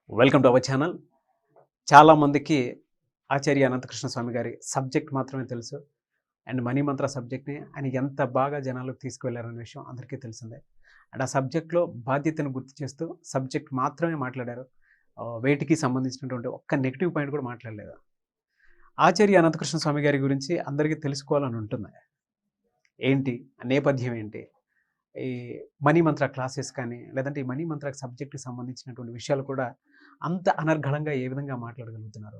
Welcome to our channel. చాలామందికి ఆచార్య అనంతకృష్ణ స్వామి గారి subject మాత్రమే తెలుసు. అండ్ మనీ మంత్ర సబ్జెక్ట్ని ఆయన ఎంత బాగా జనాలకు తీసుకువెళ్లారనే విషయం అందరికీ తెలిసిందే. అండ్ ఆ సబ్జెక్ట్లో బాధ్యతను గుర్తు చేస్తూ సబ్జెక్ట్ మాత్రమే మాట్లాడారు. వేటికి సంబంధించినటువంటి ఒక్క నెగిటివ్ పాయింట్ కూడా మాట్లాడలేదు. ఆచార్య అనంతకృష్ణ స్వామి గారి గురించి అందరికీ తెలుసుకోవాలని ఉంటుంది. ఏంటి నేపథ్యం ఏంటి, ఈ మనీ మంత్ర క్లాసెస్ కానీ, లేదంటే ఈ మనీ మంత్ర సబ్జెక్ట్కి సంబంధించినటువంటి విషయాలు కూడా అంత అనర్గళంగా ఏ విధంగా మాట్లాడగలుగుతున్నారు,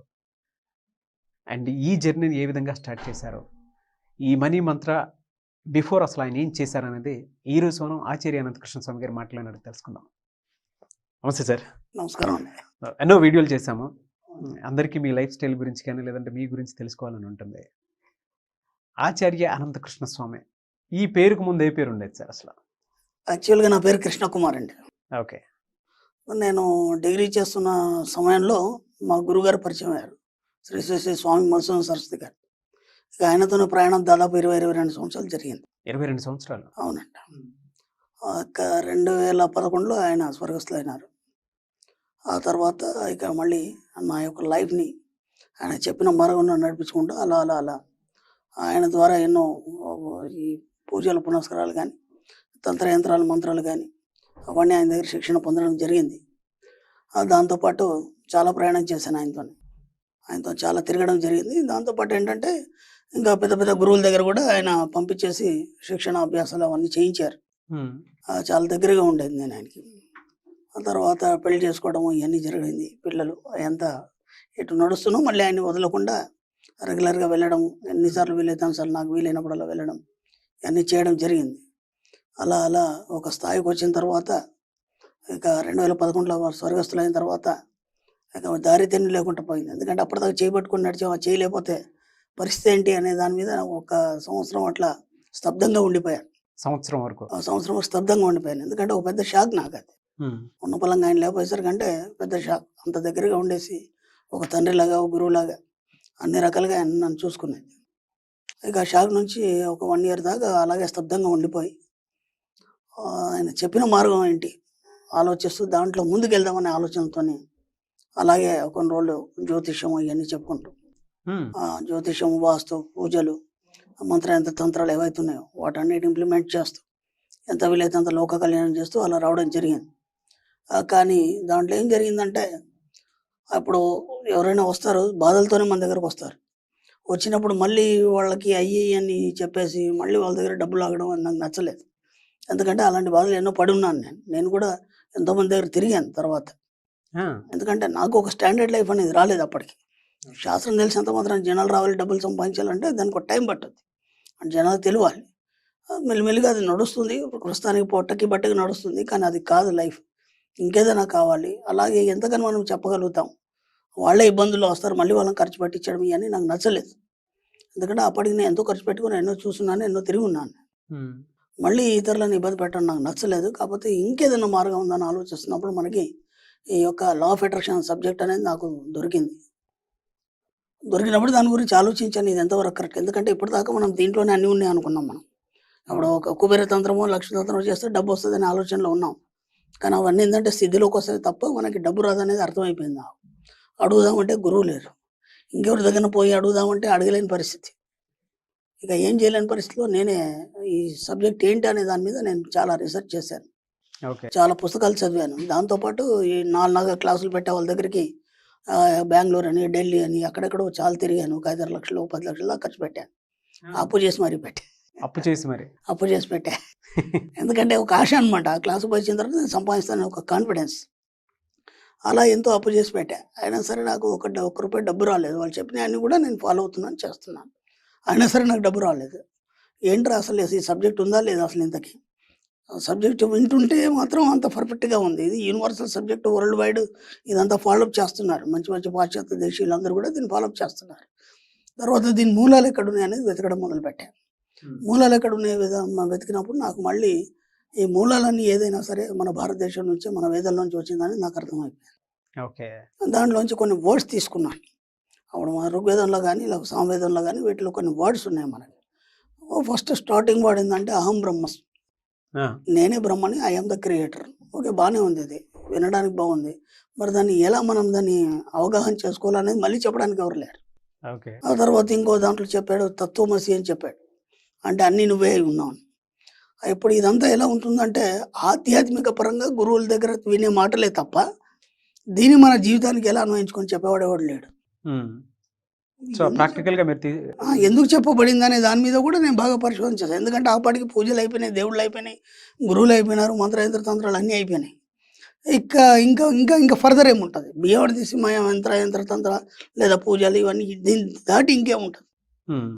అండ్ ఈ జర్నీని ఏ విధంగా స్టార్ట్ చేశారు, ఈ మనీ మంత్ర బిఫోర్ అసలు ఆయన ఏం చేశారనేది ఈ రోజు మనం ఆచార్య అనంతకృష్ణ స్వామి గారు మాట్లాడినట్టు తెలుసుకుందాం. నమస్తే సార్. నమస్కారం అండి. ఎన్నో వీడియోలు చేశాము. అందరికీ మీ లైఫ్ స్టైల్ గురించి కానీ లేదంటే మీ గురించి తెలుసుకోవాలని ఉంటుంది. ఆచార్య అనంతకృష్ణ స్వామి ఈ పేరుకు ముందు ఏ పేరు ఉండేది సార్ అసలు? యాక్చువల్గా నా పేరు కృష్ణకుమార్ అండి. ఓకే. నేను డిగ్రీ చేస్తున్న సమయంలో మా గురుగారు పరిచయం అయ్యారు, శ్రీ శ్రీ శ్రీ స్వామి మధుసూదన సరస్వతి గారు. ఇక ఆయనతోనే ప్రయాణం దాదాపు 22 సంవత్సరాలు జరిగింది. 22 సంవత్సరాలు? అవునండి. 2011లో ఆయన స్వర్గస్థులైనారు. ఆ తర్వాత ఇక మళ్ళీ నా యొక్క లైఫ్ని ఆయన చెప్పిన మార్గంలో నడిపించుకుంటూ అలా అలా అలా ఆయన ద్వారా ఎన్నో ఈ పూజలు పునస్కారాలు కానీ, తంత్రయంత్రాలు మంత్రాలు కానీ అవన్నీ ఆయన దగ్గర శిక్షణ పొందడం జరిగింది. దాంతోపాటు చాలా ప్రయాణం చేశాను ఆయనతో చాలా తిరగడం జరిగింది. దాంతోపాటు ఏంటంటే ఇంకా పెద్ద పెద్ద గురువుల దగ్గర కూడా ఆయన పంపించేసి శిక్షణ అభ్యాసాలు అవన్నీ చేయించారు. చాలా దగ్గరగా ఉండేది నేను ఆయనకి. ఆ తర్వాత పెళ్లి చేసుకోవడం ఇవన్నీ జరిగింది. పిల్లలు అదంతా ఇటు నడుస్తున్నాం. మళ్ళీ ఆయన్ని వదలకుండా రెగ్యులర్గా వెళ్ళడం, ఎన్నిసార్లు వీలైతే అన్నిసార్లు నాకు వీలైనప్పుడల్లా వెళ్ళడం ఇవన్నీ చేయడం జరిగింది. అలా అలా ఒక స్థాయికి వచ్చిన తర్వాత ఇక 2011లో వారు స్వర్గస్థులైన తర్వాత ఇక దారి తెన్ను లేకుండా పోయింది. ఎందుకంటే అప్పటిదాకా చేయబట్టుకుని నడిచాము, చేయలేకపోతే పరిస్థితి ఏంటి అనే దాని మీద ఒక సంవత్సరం అట్లా స్తబ్దంగా ఉండిపోయాను. సంవత్సరం వరకు? ఆ సంవత్సరం స్తబ్దంగా ఉండిపోయాను. ఎందుకంటే ఒక పెద్ద షాక్ నాకు అది. ఉన్న పొలంగా ఆయన లేకపోయేసరికంటే పెద్ద షాక్. అంత దగ్గరగా ఉండేసి ఒక తండ్రిలాగా, ఒక గురువులాగా అన్ని రకాలుగా ఆయన నన్ను చూసుకునేది. ఇక ఆ షాక్ నుంచి ఒక 1 year దాకా అలాగే స్తబ్దంగా ఉండిపోయి ఆయన చెప్పిన మార్గం ఏంటి ఆలోచిస్తూ దాంట్లో ముందుకెళ్దామనే ఆలోచనతోని అలాగే కొన్ని రోజులు జ్యోతిష్యం ఇవన్నీ చెప్పుకుంటూ జ్యోతిష్యం, వాస్తు, పూజలు, మంత్రయంత్ర తంత్రాలు ఏవైతే ఉన్నాయో వాటన్నిటి ఇంప్లిమెంట్ చేస్తూ ఎంత వీలైతే అంత లోక కళ్యాణం చేస్తూ అలా రావడం జరిగింది. కానీ దాంట్లో ఏం జరిగిందంటే అప్పుడు ఎవరైనా వస్తారు, బాధలతోనే మన దగ్గరకు వస్తారు. వచ్చినప్పుడు మళ్ళీ వాళ్ళకి అయ్యి అని చెప్పేసి మళ్ళీ వాళ్ళ దగ్గర డబ్బులు ఆగడం అని నాకు నచ్చలేదు. ఎందుకంటే అలాంటి బాధలు ఎన్నో పడి ఉన్నాను నేను కూడా ఎంతోమంది దగ్గర తిరిగాను తర్వాత. ఎందుకంటే నాకు ఒక స్టాండర్డ్ లైఫ్ అనేది రాలేదు అప్పటికి. శాస్త్రం తెలిసినంత మాత్రం జనాలు రావాలి, డబ్బులు సంపాదించాలంటే దానికి ఒక టైం పట్టుద్ది, అంటే జనాలు తెలియాలి. మెల్లిమెల్లిగా అది నడుస్తుంది. ప్రస్తుతానికి పొట్టకి బట్టకి నడుస్తుంది, కానీ అది కాదు లైఫ్. ఇంకేదైనా కావాలి. అలాగే ఎంతగానో మనం చెప్పగలుగుతాం. వాళ్ళే ఇబ్బందుల్లో వస్తారు, మళ్ళీ వాళ్ళని ఖర్చు పెట్టించడం ఇవన్నీ నాకు నచ్చలేదు. ఎందుకంటే అప్పటికి నేను ఎంతో ఖర్చు పెట్టుకుని ఎన్నో చూస్తున్నాను, ఎన్నో తిరిగి ఉన్నాను. మళ్ళీ ఇతరులను ఇబ్బంది పెట్టడం నాకు నచ్చలేదు. కాకపోతే ఇంకేదైనా మార్గం ఉందని ఆలోచిస్తున్నప్పుడు మనకి ఈ యొక్క లా ఆఫ్ అట్రాక్షన్ సబ్జెక్ట్ అనేది నాకు దొరికింది. దొరికినప్పుడు దాని గురించి ఆలోచించాను, ఇది ఎంతవరకు కరెక్ట్. ఎందుకంటే ఇప్పటిదాకా మనం దీంట్లోనే అన్నీ ఉన్నాయి అనుకున్నాం. మనం అప్పుడు ఒక కుబేర తంత్రమో, లక్ష్మీ తంత్రమో చేస్తే డబ్బు వస్తుందనే ఆలోచనలో ఉన్నాం. కానీ అవన్నీ ఏంటంటే స్థితిలోకి వస్తుంది తప్ప మనకి డబ్బు రాదనేది అర్థమైపోయింది నాకు. అడుగుదామంటే గురువు లేరు, ఇంకెవరి దగ్గర పోయి అడుగుదామంటే అడగలేని పరిస్థితి. ఇక ఏం చేయలేని పరిస్థితిలో నేనే ఈ సబ్జెక్ట్ ఏంటి అనే దాని మీద నేను చాలా రీసెర్చ్ చేశాను. చాలా పుస్తకాలు చదివాను. దాంతోపాటు ఈ 4 క్లాసులు పెట్టే వాళ్ళ దగ్గరికి బెంగళూరు అని, ఢిల్లీ అని అక్కడెక్కడో చాలా తిరిగాను. ఒక 5-6 లక్షలు, 10 లక్షలు దాకా ఖర్చు పెట్టాను. అప్పు చేసి మరీ పెట్టా. అప్పు చేసి పెట్టా. ఎందుకంటే ఒక ఆశ అనమాట. ఆ క్లాసు వచ్చిన తర్వాత నేను సంపాదిస్తాను ఒక కాన్ఫిడెన్స్. అలా ఎంతో అప్పు చేసి పెట్టా. అయినా సరే నాకు ఒక్క రూపాయి డబ్బు రాలేదు. వాళ్ళు చెప్పిన అన్ని కూడా నేను ఫాలో అవుతున్నాను, చేస్తున్నాను. అయినా సరే నాకు డబ్బు రాలేదు. ఏంట్రా అసలు ఈ సబ్జెక్ట్ ఉందా లేదా అసలు ఇంతకీ? సబ్జెక్ట్ వింటుంటే మాత్రం అంత పర్ఫెక్ట్గా ఉంది. ఇది యూనివర్సల్ సబ్జెక్ట్, వరల్డ్ వైడ్ ఇదంతా ఫాలోఅప్ చేస్తున్నారు. మంచి మంచి పాశ్చాత్య దేశీయులందరూ కూడా దీన్ని ఫాలోఅప్ చేస్తున్నారు. తర్వాత దీని మూలాలు ఎక్కడున్నాయి అనేది వెతకడం మొదలుపెట్టాను. మూలాలు ఎక్కడున్నాయి వెతికినప్పుడు నాకు మళ్ళీ ఈ మూలాలన్నీ ఏదైనా సరే మన భారతదేశం నుంచి, మన వేదాల నుంచి వచ్చిందని నాకు అర్థమైపోయింది. దాంట్లోంచి కొన్ని వర్డ్స్ తీసుకున్నాను. అప్పుడు మన ఋగ్వేదంలో కానీ, ఇలా సామవేదంలో కానీ వీటిలో కొన్ని వర్డ్స్ ఉన్నాయి మనకి. ఫస్ట్ స్టార్టింగ్ వర్డ్ ఏంటంటే అహం బ్రహ్మస్, నేనే బ్రహ్మని, ఐఎమ్ ద క్రియేటర్. ఓకే, బాగానే ఉంది, ఇది వినడానికి బాగుంది. మరి దాన్ని ఎలా మనం దాన్ని అవగాహన చేసుకోవాలనేది మళ్ళీ చెప్పడానికి ఎవరు లేరు. ఓకే. ఆ తర్వాత ఇంకో దాంట్లో చెప్పాడు తత్వమసి అని చెప్పాడు. అంటే అన్నీ నువ్వే అయి ఉన్నావు అని. ఇప్పుడు ఇదంతా ఎలా ఉంటుందంటే ఆధ్యాత్మిక పరంగా గురువుల దగ్గర వినే మాటలే తప్ప దీన్ని మన జీవితానికి ఎలా అన్వయించుకొని చెప్పేవాడు ఎవడు లేడు. సో ఎందుకు ప్రాక్టికల్గా మీరు ఎందుకు చెప్పబడింది అనే దాని మీద కూడా నేను బాగా పరిశోధన చేశాను. ఎందుకంటే ఆ పాటికి పూజలు అయిపోయినాయి, దేవుళ్ళు అయిపోయినాయి, గురువులు అయిపోయినారు, మంత్రయంత్ర తంత్రాలు అన్నీ అయిపోయినాయి. ఇంకా ఇంకా ఇంకా ఇంకా ఫర్దర్ ఏముంటుంది? బియ్యవాడు తీసి యంత్ర తంత్ర లేదా పూజలు ఇవన్నీ దీన్ని దాటి ఇంకేముంటుంది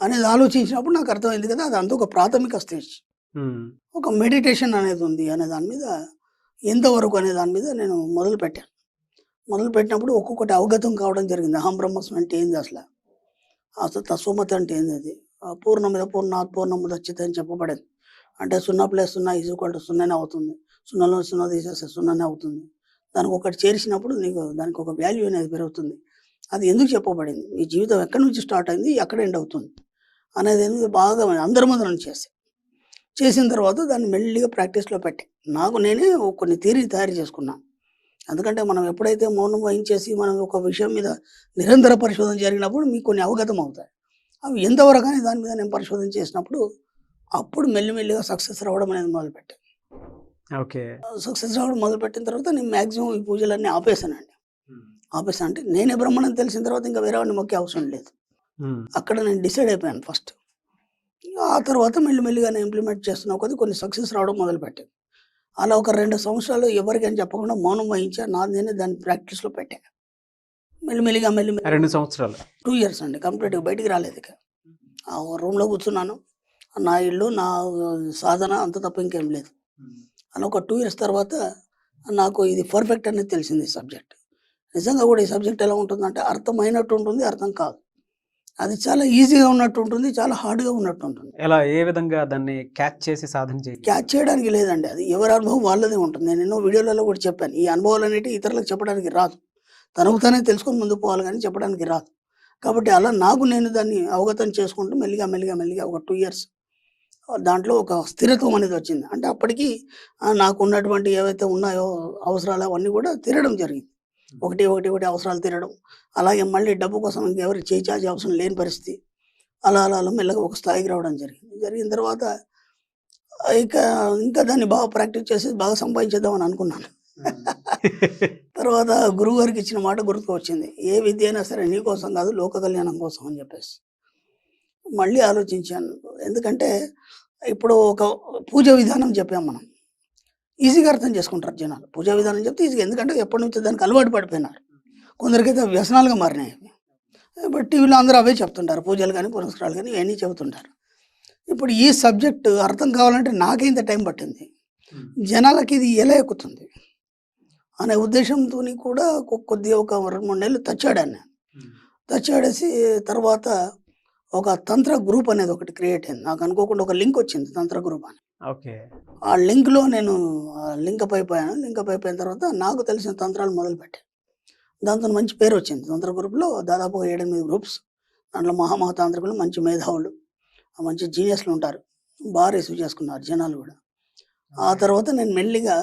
అనేది ఆలోచించినప్పుడు నాకు అర్థమైంది కదా, అదంతా ఒక ప్రాథమిక స్టేజ్. ఒక మెడిటేషన్ అనేది ఉంది అనే దాని మీద ఎంతవరకు అనే దాని మీద నేను మొదలుపెట్టాను. మొదలుపెట్టినప్పుడు ఒక్కొక్కటి అవగతం కావడం జరిగింది. అహం బ్రహ్మస్మి అంటే ఏంది అసలు తస్వమతి అంటే ఏంది అది, పూర్ణమిద పూర్ణాత్ పూర్ణముదచ్యతే అని చెప్పబడింది. అంటే 0+0 0 అవుతుంది, 0 తీసేస్తే 0 అవుతుంది. దానికి ఒకటి చేర్చినప్పుడు నీకు దానికి ఒక వాల్యూ అనేది పెరుగుతుంది. అది ఎందుకు చెప్పబడింది, మీ జీవితం ఎక్కడి నుంచి స్టార్ట్ అయింది, ఎక్కడ ఎండ్ అవుతుంది అనేది బాగా అందరి ముందు నుంచి చేసిన తర్వాత దాన్ని మెల్లిగా ప్రాక్టీస్లో పెట్టాను. నాకు నేనే కొన్ని థియరీ తయారు చేసుకున్నాను. ఎందుకంటే మనం ఎప్పుడైతే మౌనం వహించేసి మనం ఒక విషయం మీద నిరంతర పరిశోధన జరిగినప్పుడు మీకు కొన్ని అవగతం అవుతాయి. అవి ఎంతవరకు అని దాని మీద నేను పరిశోధన చేసినప్పుడు అప్పుడు మెల్లిమెల్లిగా సక్సెస్ రావడం అనేది మొదలుపెట్టాను. ఓకే. సక్సెస్ రావడం మొదలుపెట్టిన తర్వాత నేను మ్యాక్సిమం ఈ పూజలన్నీ ఆపేశానండి. ఆపేసాను అంటే నేనే బ్రహ్మణని తెలిసిన తర్వాత ఇంకా వేరే వాడిని మొక్కే అవసరం లేదు. అక్కడ నేను డిసైడ్ అయిపోయాను ఫస్ట్. ఆ తర్వాత మెల్లిమెల్లిగా నేను ఇంప్లిమెంట్ చేస్తున్న కొద్దీ కొన్ని సక్సెస్ రావడం మొదలుపెట్టాను. అలా ఒక 2 సంవత్సరాలు ఎవరికైనా చెప్పకుండా మౌనం వహించా. నేనే దాన్ని ప్రాక్టీస్‌లో పెట్టా. మెల్లిమెల్లిగా 2 సంవత్సరాలు. 2 ఇయర్స్ అండి. కంప్లీట్‌గా బయటికి రాలేదిక. ఆ రూమ్‌లో కూర్చున్నాను. నా ఇల్లు, నా సాధన అంత తప్ప ఇంకేం లేదు. అలా ఒక 2 ఇయర్స్ తర్వాత నాకు ఇది పర్ఫెక్ట్ అనేది తెలిసింది ఈ సబ్జెక్ట్. నిజంగా కూడా ఈ సబ్జెక్ట్ ఎలా ఉంటుందంటే అర్థమైనట్టు ఉంటుంది, అర్థం కాదు. అది చాలా ఈజీగా ఉన్నట్టు ఉంటుంది, చాలా హార్డ్‌గా ఉన్నట్టు ఉంటుంది. ఏ విధంగా దాన్ని క్యాచ్ చేసి సాధన చేయాలి? క్యాచ్ చేయడానికి లేదండి. అది ఎవరి అనుభవం వాళ్ళదే ఉంటుంది. నేను ఎన్నో వీడియోలలో కూడా చెప్పాను. ఈ అనుభవాలనేటివి ఇతరులకు చెప్పడానికి రాదు. తనకు తానే తెలుసుకొని ముందుకు పోవాలి కానీ చెప్పడానికి రాదు. కాబట్టి అలా నాకు నేను దాన్ని అవగతం చేసుకుంటూ మెల్లిగా ఒక 2 ఇయర్స్ దాంట్లో ఒక స్థిరత్వం అనేది వచ్చింది. అంటే అప్పటికి నాకున్నటువంటి ఏవైతే ఉన్నాయో అవసరాలు అవన్నీ కూడా తీరడం జరిగింది. ఒకటి అవసరాలు తీరడం. అలాగే మళ్ళీ డబ్బు కోసం ఇంకెవరికి చేయి చాచే అవసరం లేని పరిస్థితి. అలా మెల్లగా ఒక స్థాయికి రావడం జరిగింది. జరిగిన తర్వాత ఇక ఇంకా దాన్ని బాగా ప్రాక్టీస్ చేసి బాగా సంపాదించేద్దామని అనుకున్నాను. తర్వాత గురువుగారికి ఇచ్చిన మాట గుర్తుకొచ్చింది. ఏ విద్య అయినా సరే నీ కోసం కాదు, లోక కళ్యాణం కోసం అని చెప్పేసి. మళ్ళీ ఆలోచించాను. ఎందుకంటే ఇప్పుడు ఒక పూజ విధానం చెప్పాం మనం. ఈజీగా అర్థం చేసుకుంటారు జనాలు. పూజా విధానం చెప్తే ఈజీగా, ఎందుకంటే ఎప్పటినుంచో దానికి అలవాటు పడిపోయినారు. కొందరికైతే వ్యసనాలుగా మారినాయి అవి. బట్ టీవీలో అందరూ అవే చెప్తుంటారు. పూజలు కానీ, పునస్కారాలు కానీ ఇవన్నీ చెబుతుంటారు. ఇప్పుడు ఈ సబ్జెక్ట్ అర్థం కావాలంటే నాకే ఇంత టైం పట్టింది. జనాలకి ఇది ఎలా ఎక్కుతుంది అనే ఉద్దేశంతోని కూడా కొద్దిగా ఒక 2-3 నెలలు తచ్చాడాను నేను. తచ్చాడేసి తర్వాత ఒక తంత్ర గ్రూప్ అనేది ఒకటి క్రియేట్ అయింది. నాకు అనుకోకుండా ఒక లింక్ వచ్చింది తంత్ర గ్రూప్ అని. ఓకే. ఆ లింక్‌లో నేను లింకప్ అయిపోయాను. లింకప్ అయిపోయిన తర్వాత నాకు తెలిసిన తంత్రాలు మొదలుపెట్టాను. దాంతో మంచి పేరు వచ్చింది. తంత్ర గ్రూప్‌లో దాదాపు 7-8 గ్రూప్స్. దాంట్లో మహాతాంత్రికులు, మంచి మేధావులు, మంచి జీనియస్‌లు ఉంటారు. బాగా రిసీవ్ చేసుకున్నారు జనాలు కూడా. ఆ తర్వాత నేను మెల్లిగా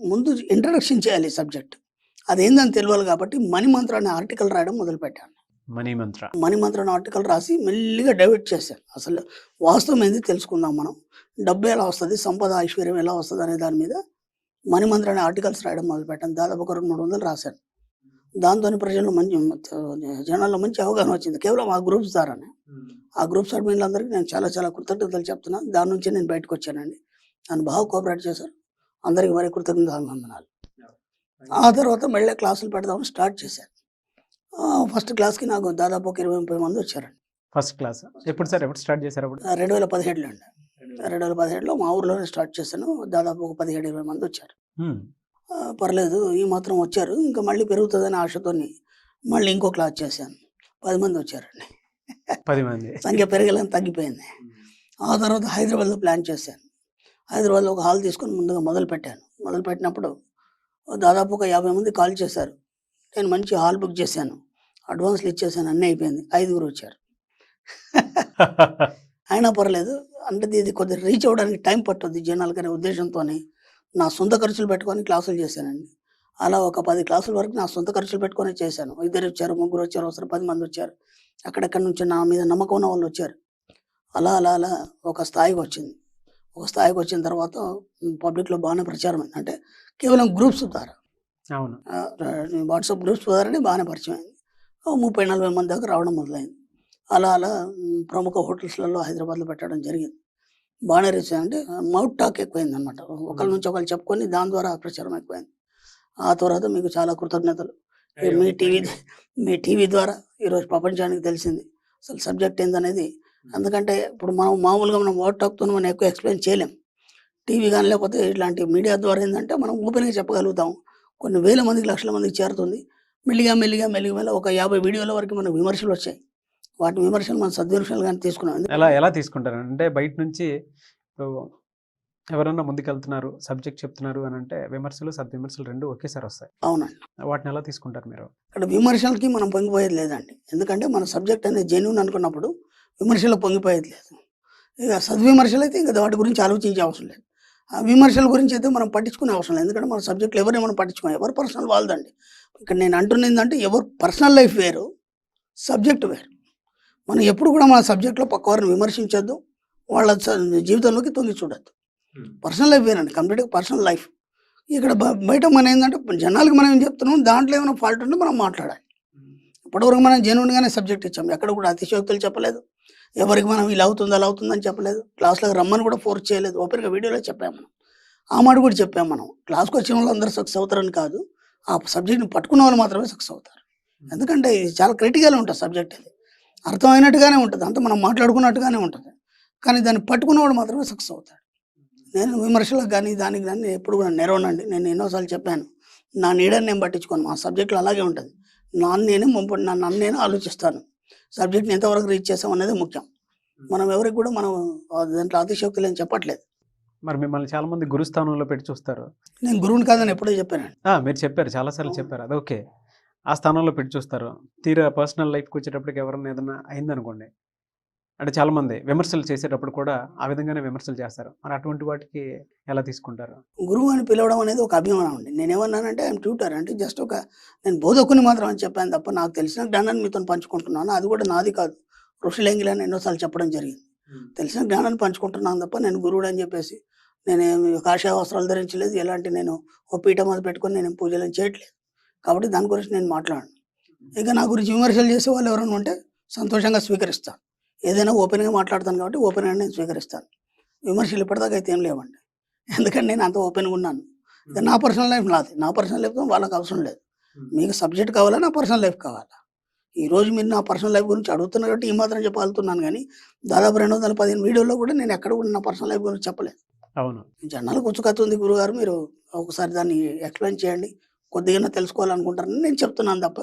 ముందు ఇంట్రడక్షన్ చేయాలి ఈ సబ్జెక్ట్. అదేందని తెలవాలి కాబట్టి మణిమంత్ర అనే ఆర్టికల్ రాయడం మొదలుపెట్టాను. మణిమంత్ర అనే ఆర్టికల్ రాసి మెల్లిగా డైవర్ట్ చేశాను. అసలు వాస్తవం ఏంది తెలుసుకుందాం మనం. డబ్బు ఎలా వస్తుంది, సంపద ఐశ్వర్యం ఎలా వస్తుంది అనే దాని మీద మణిమంత్ర అనే ఆర్టికల్స్ రాయడం మొదలుపెట్టాను. దాదాపు ఒక 200-300 రాశాను. దాంతోని ప్రజల్లో జనాల్లో మంచి అవగాహన వచ్చింది. కేవలం ఆ గ్రూప్స్ ద్వారానే. ఆ గ్రూప్స్ అడ్మిన్లందరికీ నేను చాలా కృతజ్ఞతలు చెప్తున్నాను. దాని నుంచే నేను బయటకు వచ్చానండి. నన్ను బాగా కోఆపరేట్ చేశారు. అందరికీ మరి కృతజ్ఞతాభివందనాలు. ఆ తర్వాత మళ్ళీ క్లాసులు పెడదామని స్టార్ట్ చేశాను. ఫస్ట్ క్లాస్‌కి నాకు దాదాపు ఒక 20-30 మంది వచ్చారండి. ఫస్ట్ క్లాస్ ఎప్పుడు సార్? ఎప్పుడు స్టార్ట్ చేశారు? 2017లో అండి. 2017లో మా ఊర్లోనే స్టార్ట్ చేశాను. దాదాపు ఒక 17-20 మంది వచ్చారు. పర్లేదు ఈ మాత్రం వచ్చారు. ఇంకా మళ్ళీ పెరుగుతుందనే ఆశతోని మళ్ళీ ఇంకో క్లాస్ చేశాను. 10 మంది వచ్చారండి. 10 మంది సంఖ్య పెరగలేని తగ్గిపోయింది. ఆ తర్వాత హైదరాబాద్‌లో ప్లాన్ చేశాను. హైదరాబాద్‌లో ఒక హాల్ తీసుకొని ముందుగా మొదలుపెట్టాను. మొదలుపెట్టినప్పుడు దాదాపు ఒక 50 మంది కాల్ చేశారు. నేను మంచి హాల్ బుక్ చేశాను. అడ్వాన్స్‌లు ఇచ్చేసాను. అన్నీ అయిపోయింది. 5గురు వచ్చారు. అయినా పర్లేదు. అంటే ఇది కొద్దిగా రీచ్ అవ్వడానికి టైం పట్టుద్ది జనాలకనే ఉద్దేశంతోని నా సొంత ఖర్చులు పెట్టుకొని క్లాసులు చేశానండి. అలా ఒక 10 క్లాసుల వరకు నా సొంత ఖర్చులు పెట్టుకొనే చేశాను. ఇద్దరు వచ్చారు, ముగ్గురు వచ్చారు, అవసరం 10 మంది వచ్చారు. అక్కడెక్కడి నుంచో నా మీద నమ్మకం ఉన్న వాళ్ళు వచ్చారు. అలా, అలా, అలా ఒక స్థాయికొచ్చింది. ఒక స్థాయికొచ్చిన తర్వాత పబ్లిక్‌లో బాగానే ప్రచారం అయింది. అంటే కేవలం గ్రూప్స్ ద్వారా. అవును. వాట్సాప్ గ్రూప్స్ ద్వారానే బాగానే పరిచయం అయింది. ఓ 30, 40 మంది దాకా రావడం మొదలైంది. అలా, అలా ప్రముఖ హోటల్స్‌లలో హైదరాబాద్‌లో పెట్టడం జరిగింది. బాగానే రీచ్ అంటే మౌత్ టాక్ ఎక్కువైందనమాట. ఒకళ్ళ నుంచి ఒకళ్ళు చెప్పుకొని దాని ద్వారా ప్రచారం ఎక్కువైంది. ఆ తర్వాత మీకు చాలా కృతజ్ఞతలు. మీ టీవీ ద్వారా ఈరోజు ప్రపంచానికి తెలిసింది. అసలు సబ్జెక్ట్ ఏందనేది. ఎందుకంటే ఇప్పుడు మనం మామూలుగా మనం మౌత్ టాక్‌తోని మనం ఎక్కువ ఎక్స్‌ప్లెయిన్ చేయలేం. టీవీ గాని లేకపోతే ఇట్లాంటి మీడియా ద్వారా ఏందంటే మనం ఓపెన్‌గా చెప్పగలుగుతాం. కొన్ని వేల మందికి, లక్షల మందికి చేరుతుంది. మెల్లిగా, మెల్లిగా, మెల్లిగా ఒక 50 వీడియోల వరకు మనకు విమర్శలొచ్చాయి. వాటి విమర్శలు మనం సద్విమర్శలుగానే తీసుకున్నాం. ఎలా తీసుకుంటారు? అంటే బయట నుంచి ఇప్పుడు ఎవరన్నా ముందుకెళ్తున్నారు, సబ్జెక్ట్ చెప్తున్నారు అనంటే విమర్శలు, సద్విమర్శలు 2 ఒకేసారి వస్తాయి. అవునండి. వాటిని ఎలా తీసుకుంటారు మీరు? ఇక్కడ విమర్శలకి మనం పొంగిపోయేది లేదండి. ఎందుకంటే మన సబ్జెక్ట్ అనేది జెన్యూన్ అనుకున్నప్పుడు విమర్శలో పొంగిపోయేది లేదు. ఇక సద్విమర్శలైతే ఇంక వాటి గురించి ఆలోచించే అవసరం లేదు. ఆ విమర్శల గురించి అయితే మనం పట్టించుకునే అవసరం లేదు. ఎందుకంటే మన సబ్జెక్ట్‌లో ఎవరిని మనం పట్టించుకోం. ఎవరి పర్సనల్ వాళ్ళదండి. ఇక్కడ నేను అంటున్నదేంటంటే ఎవరి పర్సనల్ లైఫ్ వేరు, సబ్జెక్ట్ వేరు. మనం ఎప్పుడు కూడా మన సబ్జెక్ట్‌లో పక్కవారిని విమర్శించొద్దు. వాళ్ళ జీవితంలోకి తొంగి చూడొద్దు. పర్సనల్ లైఫ్ వేరండి. కంప్లీట్‌గా పర్సనల్ లైఫ్. ఇక్కడ బయట మనం ఏందంటే జనాలకి మనం ఏం చెప్తున్నాం, దాంట్లో ఏమైనా ఫాల్ట్ ఉంటే మనం మాట్లాడాలి. ఇప్పటివరకు మనం జెన్యూన్‌గానే సబ్జెక్ట్ ఇచ్చాం. ఎక్కడ కూడా అతిశయోక్తులు చెప్పలేదు. ఎవరికి మనం ఇలా అవుతుంది, అలా అవుతుందని చెప్పలేదు. క్లాస్‌లోకి రమ్మని కూడా ఫోర్స్ చేయలేదు. ఓపెన్‌గా వీడియోలో చెప్పాము మనం. ఆ మాట కూడా చెప్పాము మనం. క్లాస్‌కి వచ్చిన వాళ్ళందరూ సక్సెస్ అవుతారని కాదు. ఆ సబ్జెక్ట్‌ని పట్టుకున్న వాళ్ళు మాత్రమే సక్సెస్ అవుతారు. ఎందుకంటే ఇది చాలా క్రిటికల్ ఉంటుంది సబ్జెక్ట్ ఇది. అర్థమైనట్టుగానే ఉంటది. అంతా మనం మాట్లాడుకున్నట్టుగానే ఉంటది. కానీ దాన్ని పట్టుకున్నవాడు మాత్రమే సక్సెస్ అవుతాడు. నేను విమర్శలకు గాని, దానికి గాని నేను ఎప్పుడు కూడా నెరవనండి. నేను ఎన్నో సార్లు చెప్పాను. నా నీడని నేను పట్టించుకోను. మా సబ్జెక్ట్‌లో అలాగే ఉంటది. నన్ను నేను ఆలోచిస్తాను. సబ్జెక్ట్‌ని ఎంతవరకు రీచ్ చేసాం అనేది ముఖ్యం. మనం ఎవరికి కూడా మనం దాంట్లో అతిశయోక్తులేం చెప్పట్లేదు. మరి మిమ్మల్ని చాలా మంది గురు స్థానంలో పెట్టి చూస్తారు. నేను గురువుని కాదని ఎప్పుడో చెప్పానండి. మీరు చెప్పారు. చాలా సార్లు చెప్పారు. అది ఓకే. ఆ స్థానంలో పెట్టి చూస్తారు. తీరా పర్సనల్ లైఫ్‌కొచ్చేటప్పటికి ఎవరన్నా ఏదన్నా అయిందనుకోండి. అంటే చాలామంది విమర్శలు చేసేటప్పుడు కూడా ఆ విధంగానే విమర్శలు చేస్తారు. మరి అటువంటి వాటికి ఎలా తీసుకుంటారు? గురువు అని పిలవడం అనేది ఒక అభిమానం అండి. నేనేమన్నానంటే ఐయామ్ ట్యూటర్ అంటే జస్ట్ నేను బోధకుడిని మాత్రం అని చెప్పాను తప్ప నాకు తెలిసిన జ్ఞానాన్ని మీతోని పంచుకుంటున్నాను. అది కూడా నాది కాదు. ఋషులెంగిలని ఎన్నో సార్లు చెప్పడం జరిగింది. తెలిసిన జ్ఞానాన్ని పంచుకుంటున్నాను తప్ప నేను గురువుడని చెప్పేసి నేనేమి కాషాయ వస్త్రాలు ధరించలేదు. ఎలాంటి నేను ఓ పీఠం అది పెట్టుకొని నేనేం పూజలేం చేయట్లేదు. కాబట్టి దాని గురించి నేను మాట్లాడను. ఇక నా గురించి విమర్శలు చేసే వాళ్ళు ఎవరైనా ఉంటే సంతోషంగా స్వీకరిస్తాను. ఏదైనా ఓపెన్‌గా మాట్లాడతాను కాబట్టి ఓపెన్‌గానే నేను స్వీకరిస్తాను. విమర్శలు ఇప్పటిదాకా అయితే ఏం లేవండి. ఎందుకంటే నేను అంత ఓపెన్‌గా ఉన్నాను. ఇక నా పర్సనల్ లైఫ్ నాది. నా పర్సనల్ లైఫ్‌తో వాళ్ళకి అవసరం లేదు. మీకు సబ్జెక్ట్ కావాలా? నా పర్సనల్ లైఫ్ కావాలా? ఈరోజు మీరు నా పర్సనల్ లైఫ్ గురించి అడుగుతున్నారు కాబట్టి ఈ మాత్రం చెప్పగలుగుతున్నాను గానీ, దాదాపు 215 వీడియోల్లో కూడా నేను ఎక్కడ కూడా నా పర్సనల్ లైఫ్ గురించి చెప్పలేదు. అవును. జనాలకు ఉత్సుకత గురువుగారు మీరు ఒకసారి దాన్ని ఎక్స్‌ప్లెయిన్ చేయండి. కొద్దిగన్నా తెలుసుకోవాలనుకుంటారని నేను చెప్తున్నాను తప్ప,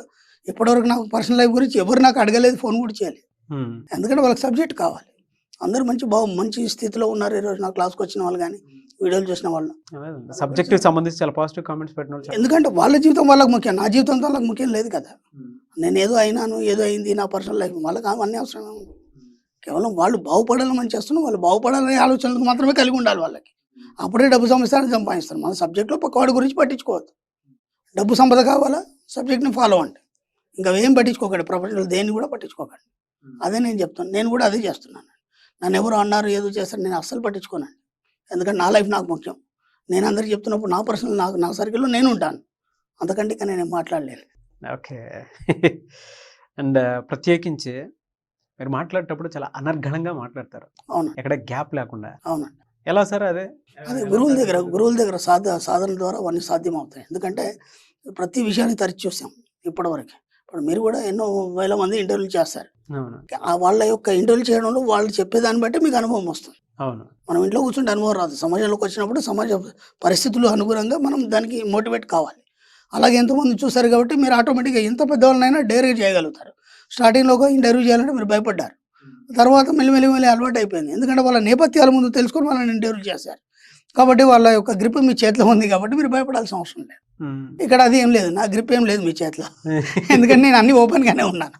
ఇప్పటివరకు నాకు పర్సనల్ లైఫ్ గురించి ఎవరు నాకు అడగలేదు. ఫోన్ కూడా చేయలేదు. హ్మ్. ఎందుకంటే వాళ్ళకి సబ్జెక్ట్ కావాలి. అందరూ మంచి స్థితిలో ఉన్నారు ఈరోజు నా క్లాస్‌కొచ్చిన వాళ్ళు గానీ, వీడియోలు చూసిన వాళ్ళు. సబ్జెక్ట్‌కి సంబంధించి చాలా పాజిటివ్ కామెంట్స్ పెట్టినోళ్ళు చాలా ఎందుకంటే వాళ్ళ జీవితం వాళ్ళకి ముఖ్యం. నా జీవితంతో వాళ్ళకి ముఖ్యం లేదు కదా! నేనేదో అయినాను, ఏదో అయింది నా పర్సనల్ లైఫ్. వాళ్ళకి అవన్నీ అవసరం ఏముంది? కేవలం వాళ్ళు బాగుపడాలని మనం చేస్తున్నాం. వాళ్ళు బాగుపడాలనే ఆలోచనలు మాత్రమే కలిగి ఉండాలి వాళ్ళకి. అప్పుడే డబ్బు సంపాదిస్తారు. మన సబ్జెక్ట్‌లో పక్కవాడి గురించి పట్టించుకోవద్దు. డబ్బు సంపద కావాలా? సబ్జెక్ట్‌ని ఫాలో అవ్వండి. ఇంకా అవేం పట్టించుకోకండి. ప్రపంచంలో దేన్ని కూడా పట్టించుకోకండి. అదే నేను చెప్తాను. నేను కూడా అదే చేస్తున్నాను. నన్నెవరో అన్నారు, ఏదో చేస్తారు నేను అస్సలు పట్టించుకోనండి. ఎందుకంటే నా లైఫ్ నాకు ముఖ్యం. నేను అందరికి చెప్తున్నప్పుడు నా పర్సనల్ నా సర్కిల్‌లో నేను ఉంటాను. అంతకంటే ఇక నేనేం మాట్లాడలేను. ఓకే. అండ్ ప్రత్యేకించి మీరు మాట్లాడేటప్పుడు చాలా అనర్గళంగా మాట్లాడతారు. అవునండి. ఎక్కడ గ్యాప్ లేకుండా. అవునండి. ఎలా సార్ అదే? అదే గురువుల దగ్గర సాధన ద్వారా అవన్నీ సాధ్యమవుతాయి. ఎందుకంటే ప్రతి విషయాన్ని తరిచి చూసాం ఇప్పటివరకే. ఇప్పుడు మీరు కూడా ఎన్నో వేల మంది ఇంటర్వ్యూలు చేస్తారు. అవును. వాళ్ళ యొక్క ఇంటర్వ్యూలు చేయడంలో వాళ్ళు చెప్పేదాన్ని బట్టి మీకు అనుభవం వస్తుంది. అవును. మనం ఇంట్లో కూర్చుంటే అనుభవం రాదు. సమాజంలోకి వచ్చినప్పుడు సమాజ పరిస్థితులు అనుగుణంగా మనం దానికి మోటివేట్ కావాలి. అలాగే ఎంతోమంది చూసారు కాబట్టి మీరు ఆటోమేటిక్‌గా ఎంత పెద్దవాళ్ళనైనా డేర్‌గా చేయగలుగుతారు. స్టార్టింగ్‌లో ఒక ఇంటర్వ్యూ చేయాలంటే మీరు భయపడ్డారు. తర్వాత మెల్లి అలవాటయిపోయింది. ఎందుకంటే వాళ్ళ నేపథ్యాల ముందు తెలుసుకొని వాళ్ళని ఇంటర్వ్యూ చేశారు. కాబట్టి వాళ్ళ యొక్క గ్రిప్ మీ చేతిలో ఉంది కాబట్టి మీరు భయపడాల్సిన అవసరం లేదు. హ్మ్. ఇక్కడ అది ఏం లేదు. నా గ్రిప్ ఏం లేదు మీ చేతిలో. ఎందుకంటే నేను అన్నీ ఓపెన్‌గానే ఉన్నాను.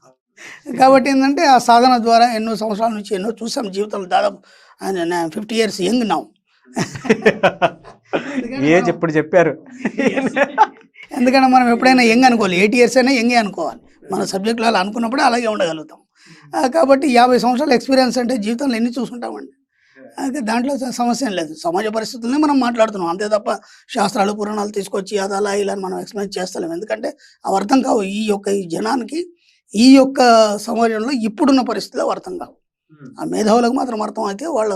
కాబట్టి ఏందంటే ఆ సాధన ద్వారా ఎన్నో సంవత్సరాల నుంచి ఎన్నో చూసాం జీవితంలో దాదాపు 50 ఇయర్స్ యంగ్ నౌ. ఏజ్ ఇప్పుడు చెప్పారు. ఎందుకంటే మనం ఎప్పుడైనా యంగ్ అనుకోవాలి, 8 ఇయర్స్ అయినా యంగే అనుకోవాలి. మన సబ్జెక్టులో అలా అనుకున్నప్పుడే అలాగే ఉండగలుగుతాం. కాబట్టి 50 సంవత్సరాల ఎక్స్పీరియన్స్ అంటే జీవితంలో ఎన్ని చూసుకుంటామండి. దాంట్లో సమస్య ఏం లేదు. సమాజ పరిస్థితులనే మనం మాట్లాడుతున్నాం అంతే తప్ప శాస్త్రాలు పురాణాలు తీసుకొచ్చి అది అలా ఇలా అని మనం ఎక్స్ప్లెయిన్ చేస్తలేము. ఎందుకంటే అవి అర్థం కావు. ఈ జనానికి ఈ యొక్క సమాజంలో ఇప్పుడున్న పరిస్థితులు అవి అర్థం కావు. ఆ మేధావులకు మాత్రం అర్థం అయితే వాళ్ళ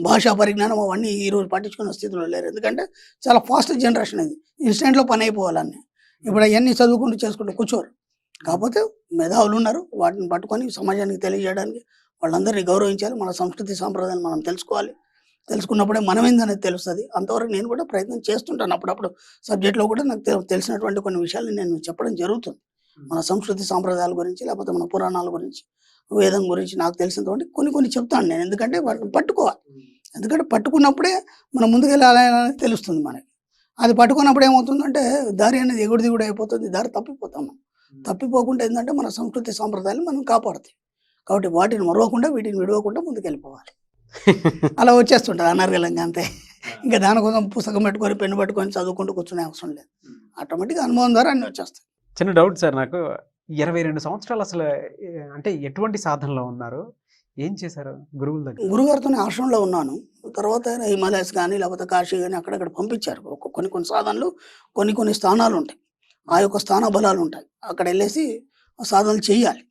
భాషా పరిజ్ఞానం అవన్నీ ఈరోజు పట్టించుకున్న స్థితిలో లేరు. ఎందుకంటే చాలా ఫాస్ట్ జనరేషన్ ఇది. ఇన్స్టెంట్లో పని అయిపోవాలన్నీ. ఇప్పుడు అవన్నీ చదువుకుంటూ చేసుకుంటూ కూర్చోరు. కాకపోతే మేధావులు ఉన్నారు. వాటిని పట్టుకొని సమాజానికి తెలియజేయడానికి వాళ్ళందరినీ గౌరవించాలి. మన సంస్కృతి సాంప్రదాయాలు మనం తెలుసుకోవాలి. తెలుసుకున్నప్పుడే మనం ఏందనేది తెలుస్తుంది. అంతవరకు నేను కూడా ప్రయత్నం చేస్తుంటాను. అప్పుడప్పుడు సబ్జెక్ట్లో కూడా నాకు తెలిసినటువంటి కొన్ని విషయాలు నేను చెప్పడం జరుగుతుంది. మన సంస్కృతి సాంప్రదాయాల గురించి, లేకపోతే మన పురాణాల గురించి, వేదం గురించి నాకు తెలిసినటువంటి కొన్ని చెప్తాను నేను. ఎందుకంటే వాటిని పట్టుకోవాలి. ఎందుకంటే పట్టుకున్నప్పుడే మనం ముందుకెళ్ళాలని తెలుస్తుంది మనకి. అది పట్టుకున్నప్పుడు ఏమవుతుందంటే దారి అనేది ఎగుడు దిగుడు అయిపోతుంది. దారి తప్పిపోతాం. తప్పిపోకుండా ఏంటంటే మన సంస్కృతి సాంప్రదాయాలు మనం కాపాడుతాయి. కాబట్టి వాటిని మరవకుండా వీటిని విడవకుండా ముందుకెళ్ళిపోవాలి. అలా వచ్చేస్తుంటుంది అనర్గళంగా అంతే. ఇంకా దానికోసం పుస్తకం పెట్టుకొని పెన్ను పట్టుకొని చదువుకుంటూ కూర్చునే అవసరం లేదు. ఆటోమేటిక్గా అనుభవం ద్వారా అన్నీ వచ్చేస్తాయి. చిన్న డౌట్ సార్ నాకు. 22 సంవత్సరాలు అసలు అంటే ఎటువంటి సాధనలో ఉన్నారు? ఏం చేశారు గురువుల దగ్గర? గురుగారితోనే ఆశ్రమంలో ఉన్నాను. తర్వాత హిమాలయస్ కానీ లేకపోతే కాశీ కానీ అక్కడక్కడ పంపించారు. కొన్ని స్థానాలు కొన్ని స్థానాలు ఉంటాయి. ఆ యొక్క స్థాన బలాలు ఉంటాయి. అక్కడ వెళ్ళేసి సాధనలు చేయాలి.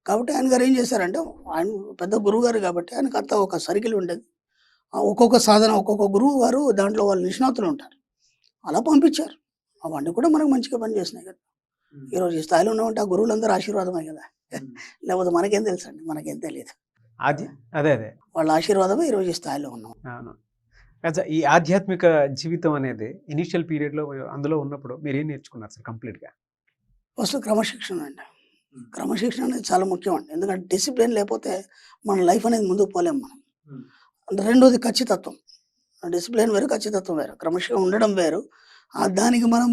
కాబట్టి ఆయన గారు ఏం చేశారంటే, ఆయన పెద్ద గురువు గారు కాబట్టి ఆయనకు అంతా ఒక సర్కిల్ ఉండేది. ఒక్కొక్క సాధన ఒక్కొక్క గురువు గారు దాంట్లో వాళ్ళు నిష్ణాతులు ఉంటారు. అలా పంపించారు. అవన్నీ కూడా మనకు మంచిగా పనిచేసినాయి కదా. ఈరోజు ఈ స్థాయిలో ఉన్నామంటే ఆ గురువులందరూ ఆశీర్వాదమే కదా. లేకపోతే మనకేం తెలుసండి, మనకేం తెలియదు. అది అదే వాళ్ళ ఆశీర్వాదమే ఈరోజు ఈ స్థాయిలో ఉన్నాం. అవును. ఈ ఆధ్యాత్మిక జీవితం అనేది ఇనిషియల్ పీరియడ్లో అందులో ఉన్నప్పుడు మీరు ఏం నేర్చుకున్నారు సార్ కంప్లీట్గా? ఫస్ట్ క్రమశిక్షణ అండి. క్రమశిక్షణ అనేది చాలా ముఖ్యం అండి. ఎందుకంటే డిసిప్లిన్ లేకపోతే మన లైఫ్ అనేది ముందుకు పోలేము మనం. రెండోది ఖచ్చితత్వం. డిసిప్లిన్ వేరు, ఖచ్చితత్వం వేరు. క్రమశిక్షణ ఉండడం వేరు, దానికి మనం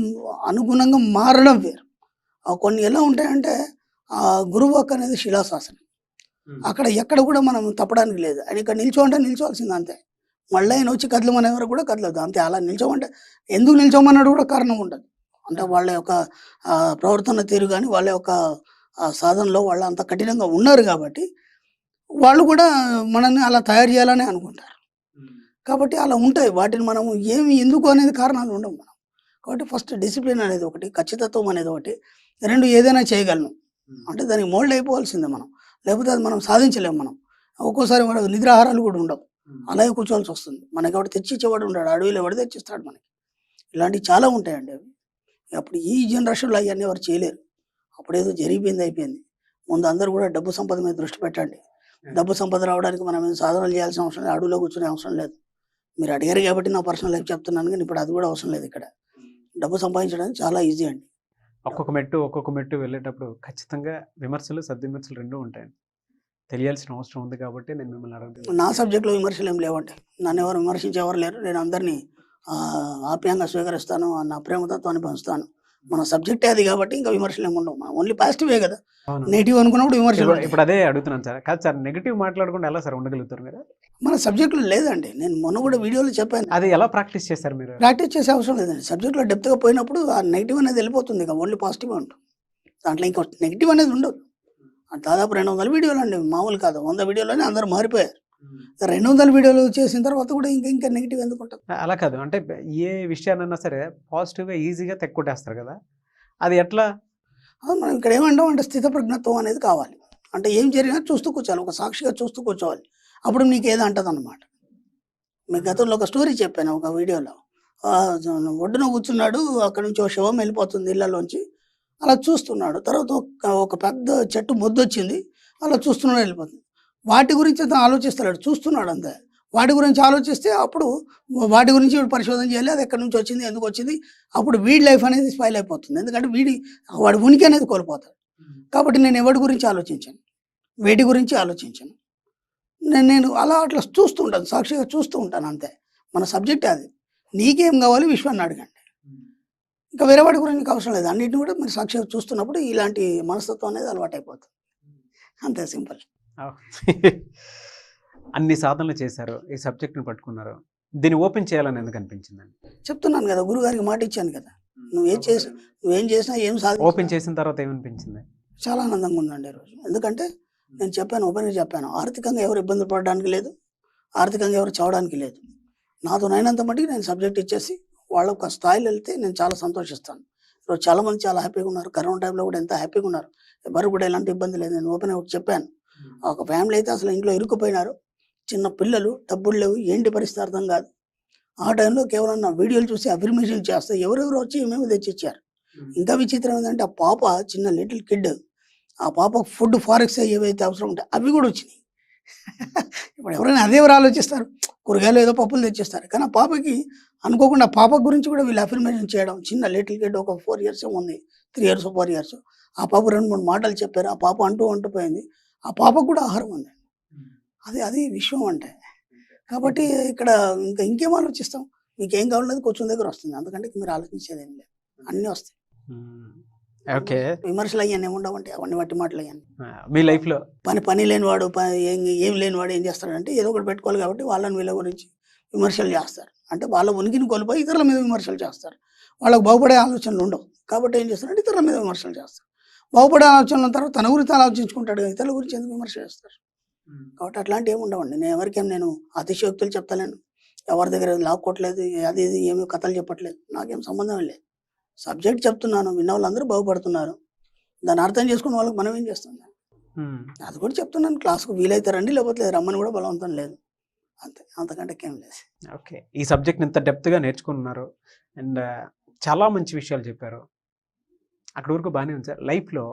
అనుగుణంగా మారడం వేరు. కొన్ని ఎలా ఉంటాయంటే గురువు వాక్ అనేది శిలాశాసనం. అక్కడ ఎక్కడ కూడా మనం తప్పడానికి లేదు. ఆయన ఇక్కడ నిల్చోమంటే నిల్చోవాల్సింది అంతే. మళ్ళీ ఆయన వచ్చి కదలమనే వరకు కూడా కదలదు అంతే. అలా నిల్చోమంటే ఎందుకు నిల్చోమన్నాడు కూడా కారణం ఉంటుంది. అంటే వాళ్ళ యొక్క ప్రవర్తన తీరు కానీ వాళ్ళ యొక్క సాధనలో వాళ్ళు అంత కఠినంగా ఉన్నారు కాబట్టి వాళ్ళు కూడా మనల్ని అలా తయారు చేయాలని అనుకుంటారు. కాబట్టి అలా ఉంటాయి. వాటిని మనము ఎందుకు అనేది కారణాలు ఉండవు మనం. కాబట్టి ఫస్ట్ డిసిప్లిన్ అనేది ఒకటి, ఖచ్చితత్వం అనేది ఒకటి. రెండు ఏదైనా చేయగలను అంటే దానికి మోల్డ్ అయిపోవాల్సిందే మనం. లేకపోతే అది మనం సాధించలేము మనం. ఒక్కోసారి మనకు నిద్రాహారాలు కూడా ఉండవు. అలాగే కూర్చోవాల్సి వస్తుంది. మనకి ఎవడు తెచ్చిచ్చేవాడు ఉంటాడు, అడవిలో ఎవడు తెచ్చిస్తాడు మనకి. ఇలాంటివి చాలా ఉంటాయండి అవి. అప్పుడు ఈ జనరేషన్లో అవన్నీ ఎవరు చేయలేరు. అప్పుడేదో జరిగిపోయింది, అయిపోయింది. ముందు అందరూ కూడా డబ్బు సంపద మీద దృష్టి పెట్టండి. డబ్బు సంపద రావడానికి మనం సాధనలు చేయాల్సిన అవసరం లేదు, అడవిలో కూర్చునే అవసరం లేదు. మీరు అడిగారు కాబట్టి నా పర్సనల్ లైఫ్ చెప్తున్నాను, కానీ ఇప్పుడు అది కూడా అవసరం లేదు. ఇక్కడ డబ్బు సంపాదించడానికి చాలా ఈజీ అండి. ఒక్కొక్క మెట్టు వెళ్ళేటప్పుడు ఖచ్చితంగా విమర్శలు సద్విమర్శలు రెండూ ఉంటాయండి. తెలియాల్సిన అవసరం ఉంది కాబట్టి నేను మిమ్మల్ని అడుగుతున్నాను. నా సబ్జెక్ట్లో విమర్శలు ఏం లేవండి. నన్ను ఎవరు విమర్శించేవారు లేరు. నేను అందరినీ ఆప్యాయంగా స్వీకరిస్తాను, నా ప్రేమతత్వాన్ని పంచుతాను. మన సబ్జెక్టే అది కాబట్టి ఇంకా విమర్శలు ఏమి ఉండవు. ఓన్లీ పాజిటివే కదా. నెగిటివ్ అనుకున్నప్పుడు విమర్శలు. ఇప్పుడు అదే అడుగుతున్నాను సార్. కాదు సార్, నెగిటివ్ మాట్లాడకుండా ఎలా సార్ ఉండగలుగుతారు మీరు? మన సబ్జెక్టులో లేదండి. నేను మొన్న కూడా వీడియోలో చెప్పాను. అది ఎలా ప్రాక్టీస్ చేస్తారు మీరు? ప్రాక్టీస్ చేసే అవసరం లేదండి. సబ్జెక్ట్లో డెప్త్గా పోయినప్పుడు ఆ నెగిటివ్ అనేది వెళ్ళిపోతుంది. ఇక ఓన్లీ పాజిటివ్ ఉంటుంది. దాంట్లో ఇంకో నెగిటివ్ అనేది ఉండదు. దాదాపు 200 వీడియోలు అండి, మామూలు కాదు. 100 వీడియోలోనే అందరూ మారిపోయారు. 200 వీడియోలు చేసిన తర్వాత కూడా ఇంకా నెగిటివ్ ఎందుకు ఉంటుంది? అలా కాదు, అంటే ఏ విషయాన్నైనా సరే పాజిటివ్గా ఈజీగా తెక్కొట్టేస్తారు కదా, అది ఎట్లా? మనం ఇక్కడ ఏమంటాం అంటే స్థితప్రజ్ఞత్వం అనేది కావాలి. అంటే ఏం జరిగినా చూస్తూ కూర్చోవాలి, ఒక సాక్షిగా చూస్తూ కూర్చోవాలి. అప్పుడు మీకు ఏదో అంటది అనమాట. మీ గతంలో ఒక స్టోరీ చెప్పాను ఒక వీడియోలో. ఒడ్డున కూర్చున్నాడు, అక్కడి నుంచి ఒక శవం వెళ్ళిపోతుంది ఇళ్లలోంచి. అలా చూస్తున్నాడు. తర్వాత ఒక పెద్ద చెట్టు మొద్దొచ్చింది, అలా చూస్తున్నాడు, వెళ్ళిపోతుంది. వాటి గురించి అతను ఆలోచిస్తున్నాడు, చూస్తున్నాడు అంతే. వాటి గురించి ఆలోచిస్తే అప్పుడు వాటి గురించి వీడు పరిశోధన చేయాలి, అది ఎక్కడి నుంచి వచ్చింది, ఎందుకు వచ్చింది. అప్పుడు వీడి లైఫ్ అనేది స్పాయిల్ అయిపోతుంది. ఎందుకంటే వాడి ఉనికి అనేది కోల్పోతాడు. కాబట్టి నేను ఎవరి గురించి ఆలోచించాను, వేటి గురించి ఆలోచించాను. నేను అట్లా చూస్తూ ఉంటాను, సాక్షిగా చూస్తూ ఉంటాను అంతే. మన సబ్జెక్ట్ అది. నీకేం కావాలి విశ్వాన్ని అడగండి. ఇంకా వేరే వాడి గురించి నీకు అవసరం లేదు. అన్నింటిని కూడా మీరు సాక్షిగా చూస్తున్నప్పుడు ఇలాంటి మనస్తత్వం అనేది అలవాటు అయిపోతుంది. అంతే, సింపుల్. అన్ని సాధనలు చేశారు, ఈ సబ్జెక్ట్ని పట్టుకున్నారు. దీన్ని ఓపెన్ చేయాలని ఎందుకు అనిపించిందండి? చెప్తున్నాను కదా, గురుగారికి మాట ఇచ్చాను కదా. నువ్వేం చేసినా ఏం ఓపెన్ సాధించినా చేసిన తర్వాత ఏమనిపించింది? చాలా ఆనందంగా ఉందండి ఈరోజు. ఎందుకంటే నేను చెప్పాను, ఓపెన్‌గా చెప్పాను. ఆర్థికంగా ఎవరు ఇబ్బంది పడడానికి లేదు. ఆర్థికంగా ఎవరు చావడానికి లేదు. నాతోనైనంత మటికి నేను సబ్జెక్ట్ ఇచ్చేసి వాళ్ళ ఒక స్థాయిలో వెళ్తే నేను చాలా సంతోషిస్తాను. ఈరోజు చాలామంది చాలా హ్యాపీగా ఉన్నారు. కరోనా టైంలో కూడా ఎంత హ్యాపీగా ఉన్నారు. ఎవరికి కూడా ఎలాంటి ఇబ్బంది లేదు. నేను ఓపెన్‌గా ఒకటి చెప్పాను. ఒక ఫ్యామిలీ అయితే అసలు ఇంట్లో ఇరుక్కుపోయినారు. చిన్న పిల్లలు, డబ్బులు లేవు. ఏంటి పరిస్థితి అర్థం కాదు. ఆ టైంలో కేవలం నా వీడియోలు చూసి అఫర్మేషన్ చేస్తే ఎవరెవరో వచ్చి ఏమేమో తెచ్చిచ్చారు. ఇంకా విచిత్రం ఏందంటే ఆ పాప చిన్న లిటిల్ కిడ్, ఆ పాపకు ఫుడ్ ఫారెక్స్ ఏవైతే అవసరం ఉంటాయో అవి కూడా వచ్చినాయి. ఇప్పుడు ఎవరైనా అదే ఎవరు ఆలోచిస్తారు. కూరగాయలు ఏదో పప్పులు తెచ్చిస్తారు. కానీ ఆ పాపకి అనుకోకుండా పాప గురించి కూడా వీళ్ళు అఫర్మేషన్ చేయడం. చిన్న లిటిల్ కిడ్ ఒక 4 ఇయర్స్ ఉంది. 3 ఇయర్స్, 4 ఇయర్స్. ఆ పాప 2, 3 మాటలు చెప్పారు. ఆ పాప అంటూ పోయింది. ఆ పాపకు కూడా ఆహారం ఉంది. అది విషయం అంటే. కాబట్టి ఇక్కడ ఇంకేం ఆలోచిస్తాం? మీకేం కావాలన్నది కూర్చుని దగ్గర వస్తుంది. అంతకంటే మీరు ఆలోచించేదేం లేదు. అన్నీ వస్తాయి. ఓకే. విమర్శలు అయ్యన్నీ ఉండవంటే అవన్నీ వట్టి మాటలు అయ్యాన్ని. మీ లైఫ్‌లో పని లేనివాడు ఏం లేనివాడు ఏం చేస్తాడంటే ఏదో ఒకటి పెట్టుకోవాలి కాబట్టి వాళ్ళని వీళ్ళ గురించి విమర్శలు చేస్తారు. అంటే వాళ్ళ ఉనికిని కోల్పోయి ఇతరుల మీద విమర్శలు చేస్తారు. వాళ్ళకి బాగుపడే ఆలోచనలు ఉండవు. కాబట్టి ఏం చేస్తారంటే ఇతరుల మీద విమర్శలు చేస్తారు. బాగుపడే ఆలోచనల తర్వాత తన గురించి ఆలోచించుకుంటాడు. ఇతరుల గురించి ఎందుకు విమర్శ చేస్తారు? కాబట్టి అట్లాంటివి ఏమి ఉండవండి. నేను అతిశయోక్తులు చెప్తలేను. ఎవరి దగ్గర లాక్కోవట్లేదు. అది ఇది ఏమి కథలు చెప్పట్లేదు. నాకేం సంబంధం లేదు. సబ్జెక్ట్ చెప్తున్నాను. విన్న వాళ్ళందరూ బాగుపడుతున్నారు. దాన్ని అర్థం చేసుకున్న వాళ్ళకి మనం ఏం చేస్తాం? అది కూడా చెప్తున్నాను. క్లాస్‌కు వీలైతే రండి, లేకపోతే లేదు. రమ్మని కూడా బలవంతం లేదు. అంతే. అంతకంటే ఇంకేం లేదు. ఓకే. ఈ సబ్జెక్ట్‌ని ఇంత డెప్త్‌గా నేర్చుకున్నారు. అండ్ చాలా మంచి విషయాలు చెప్పారు. అక్కడి వరకు బాగానే ఉంది సార్. లైఫ్‌లో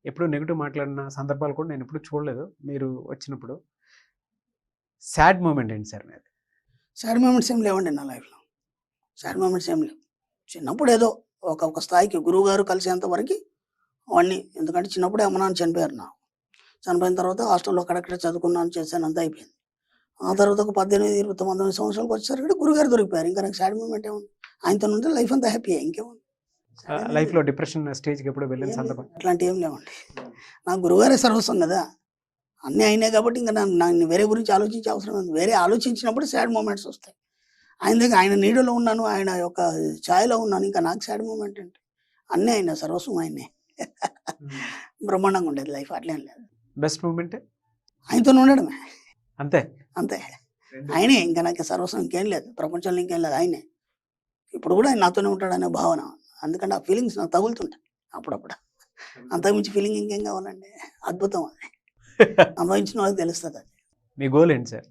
ఎప్పుడు నెగెటివ్ మాట్లాడిన సందర్భాలు కూడా నేను ఎప్పుడు చూడలేదు. మీరు వచ్చినప్పుడు సాడ్ మూమెంట్ ఏంటి సార్ మీది? సాడ్ మూమెంట్స్ ఏం లేవండి నా లైఫ్‌లో. సాడ్ మూమెంట్స్ ఏం లేవు. చిన్నప్పుడు ఏదో ఒక స్థాయికి గురువుగారు కలిసేంత వరకి అవన్నీ. ఎందుకంటే చిన్నప్పుడే అమ్మ నాన్న చనిపోయారు నాకు. చనిపోయిన తర్వాత హాస్టల్‌లో అక్కడక్కడ చదువుకున్నాను, చేశాను, అంతా అయిపోయింది. ఆ తర్వాత ఒక 18, 20, 19 సంవత్సరాలకు వచ్చేసరికి గురువుగారు దొరికిపోయారు. ఇంకా నాకు సాడ్ మూమెంట్ ఏముంది? ఆయనతోని ఉంటే లైఫ్ అంతా హ్యాపీయే. ఇంకేముంది? లైఫ్‌లో డిప్రెషన్ స్టేజ్‌కి ఎప్పుడు వెళ్ళిన సందర్భం? అట్లాంటివి ఏం లేవండి. నాకు గురువుగారే సర్వస్వం కదా! అన్నీ ఆయనే కాబట్టి ఇంక నాకు వేరే గురించి ఆలోచించే అవసరం లేదు. వేరే ఆలోచించినప్పుడు సాడ్ మూమెంట్స్ వస్తాయి. ఆయన నీడలో ఉన్నాను. ఆయన యొక్క ఛాయలో ఉన్నాను. ఇంకా నాకు సాడ్ మూమెంట్ ఏంటి? అన్నీ ఆయన సర్వస్వం ఆయనే. బ్రహ్మాండంగా ఉండేది లైఫ్. అట్లేం లేదు. Best moment? ఆయనతోనే ఉండడమే. అంతే. అంతే. ఆయనే ఇంకా నాకు సర్వస్వం ఇంకేం లేదు. ప్రపంచంలో ఇంకేం లేదు. ఆయనే. ఇప్పుడు కూడా ఆయన నాతోనే ఉంటాడనే భావన. అందుకంటే ఆ ఫీలింగ్స్ నాకు తగులుతుంటాయి అప్పుడప్పుడు. అంతకుమించి ఫీలింగ్ ఇంకేం కావాలండి? అద్భుతం అది. అనుభవించిన వాళ్ళకి తెలుస్తది అది. మీ గోల్ ఏంటి సార్?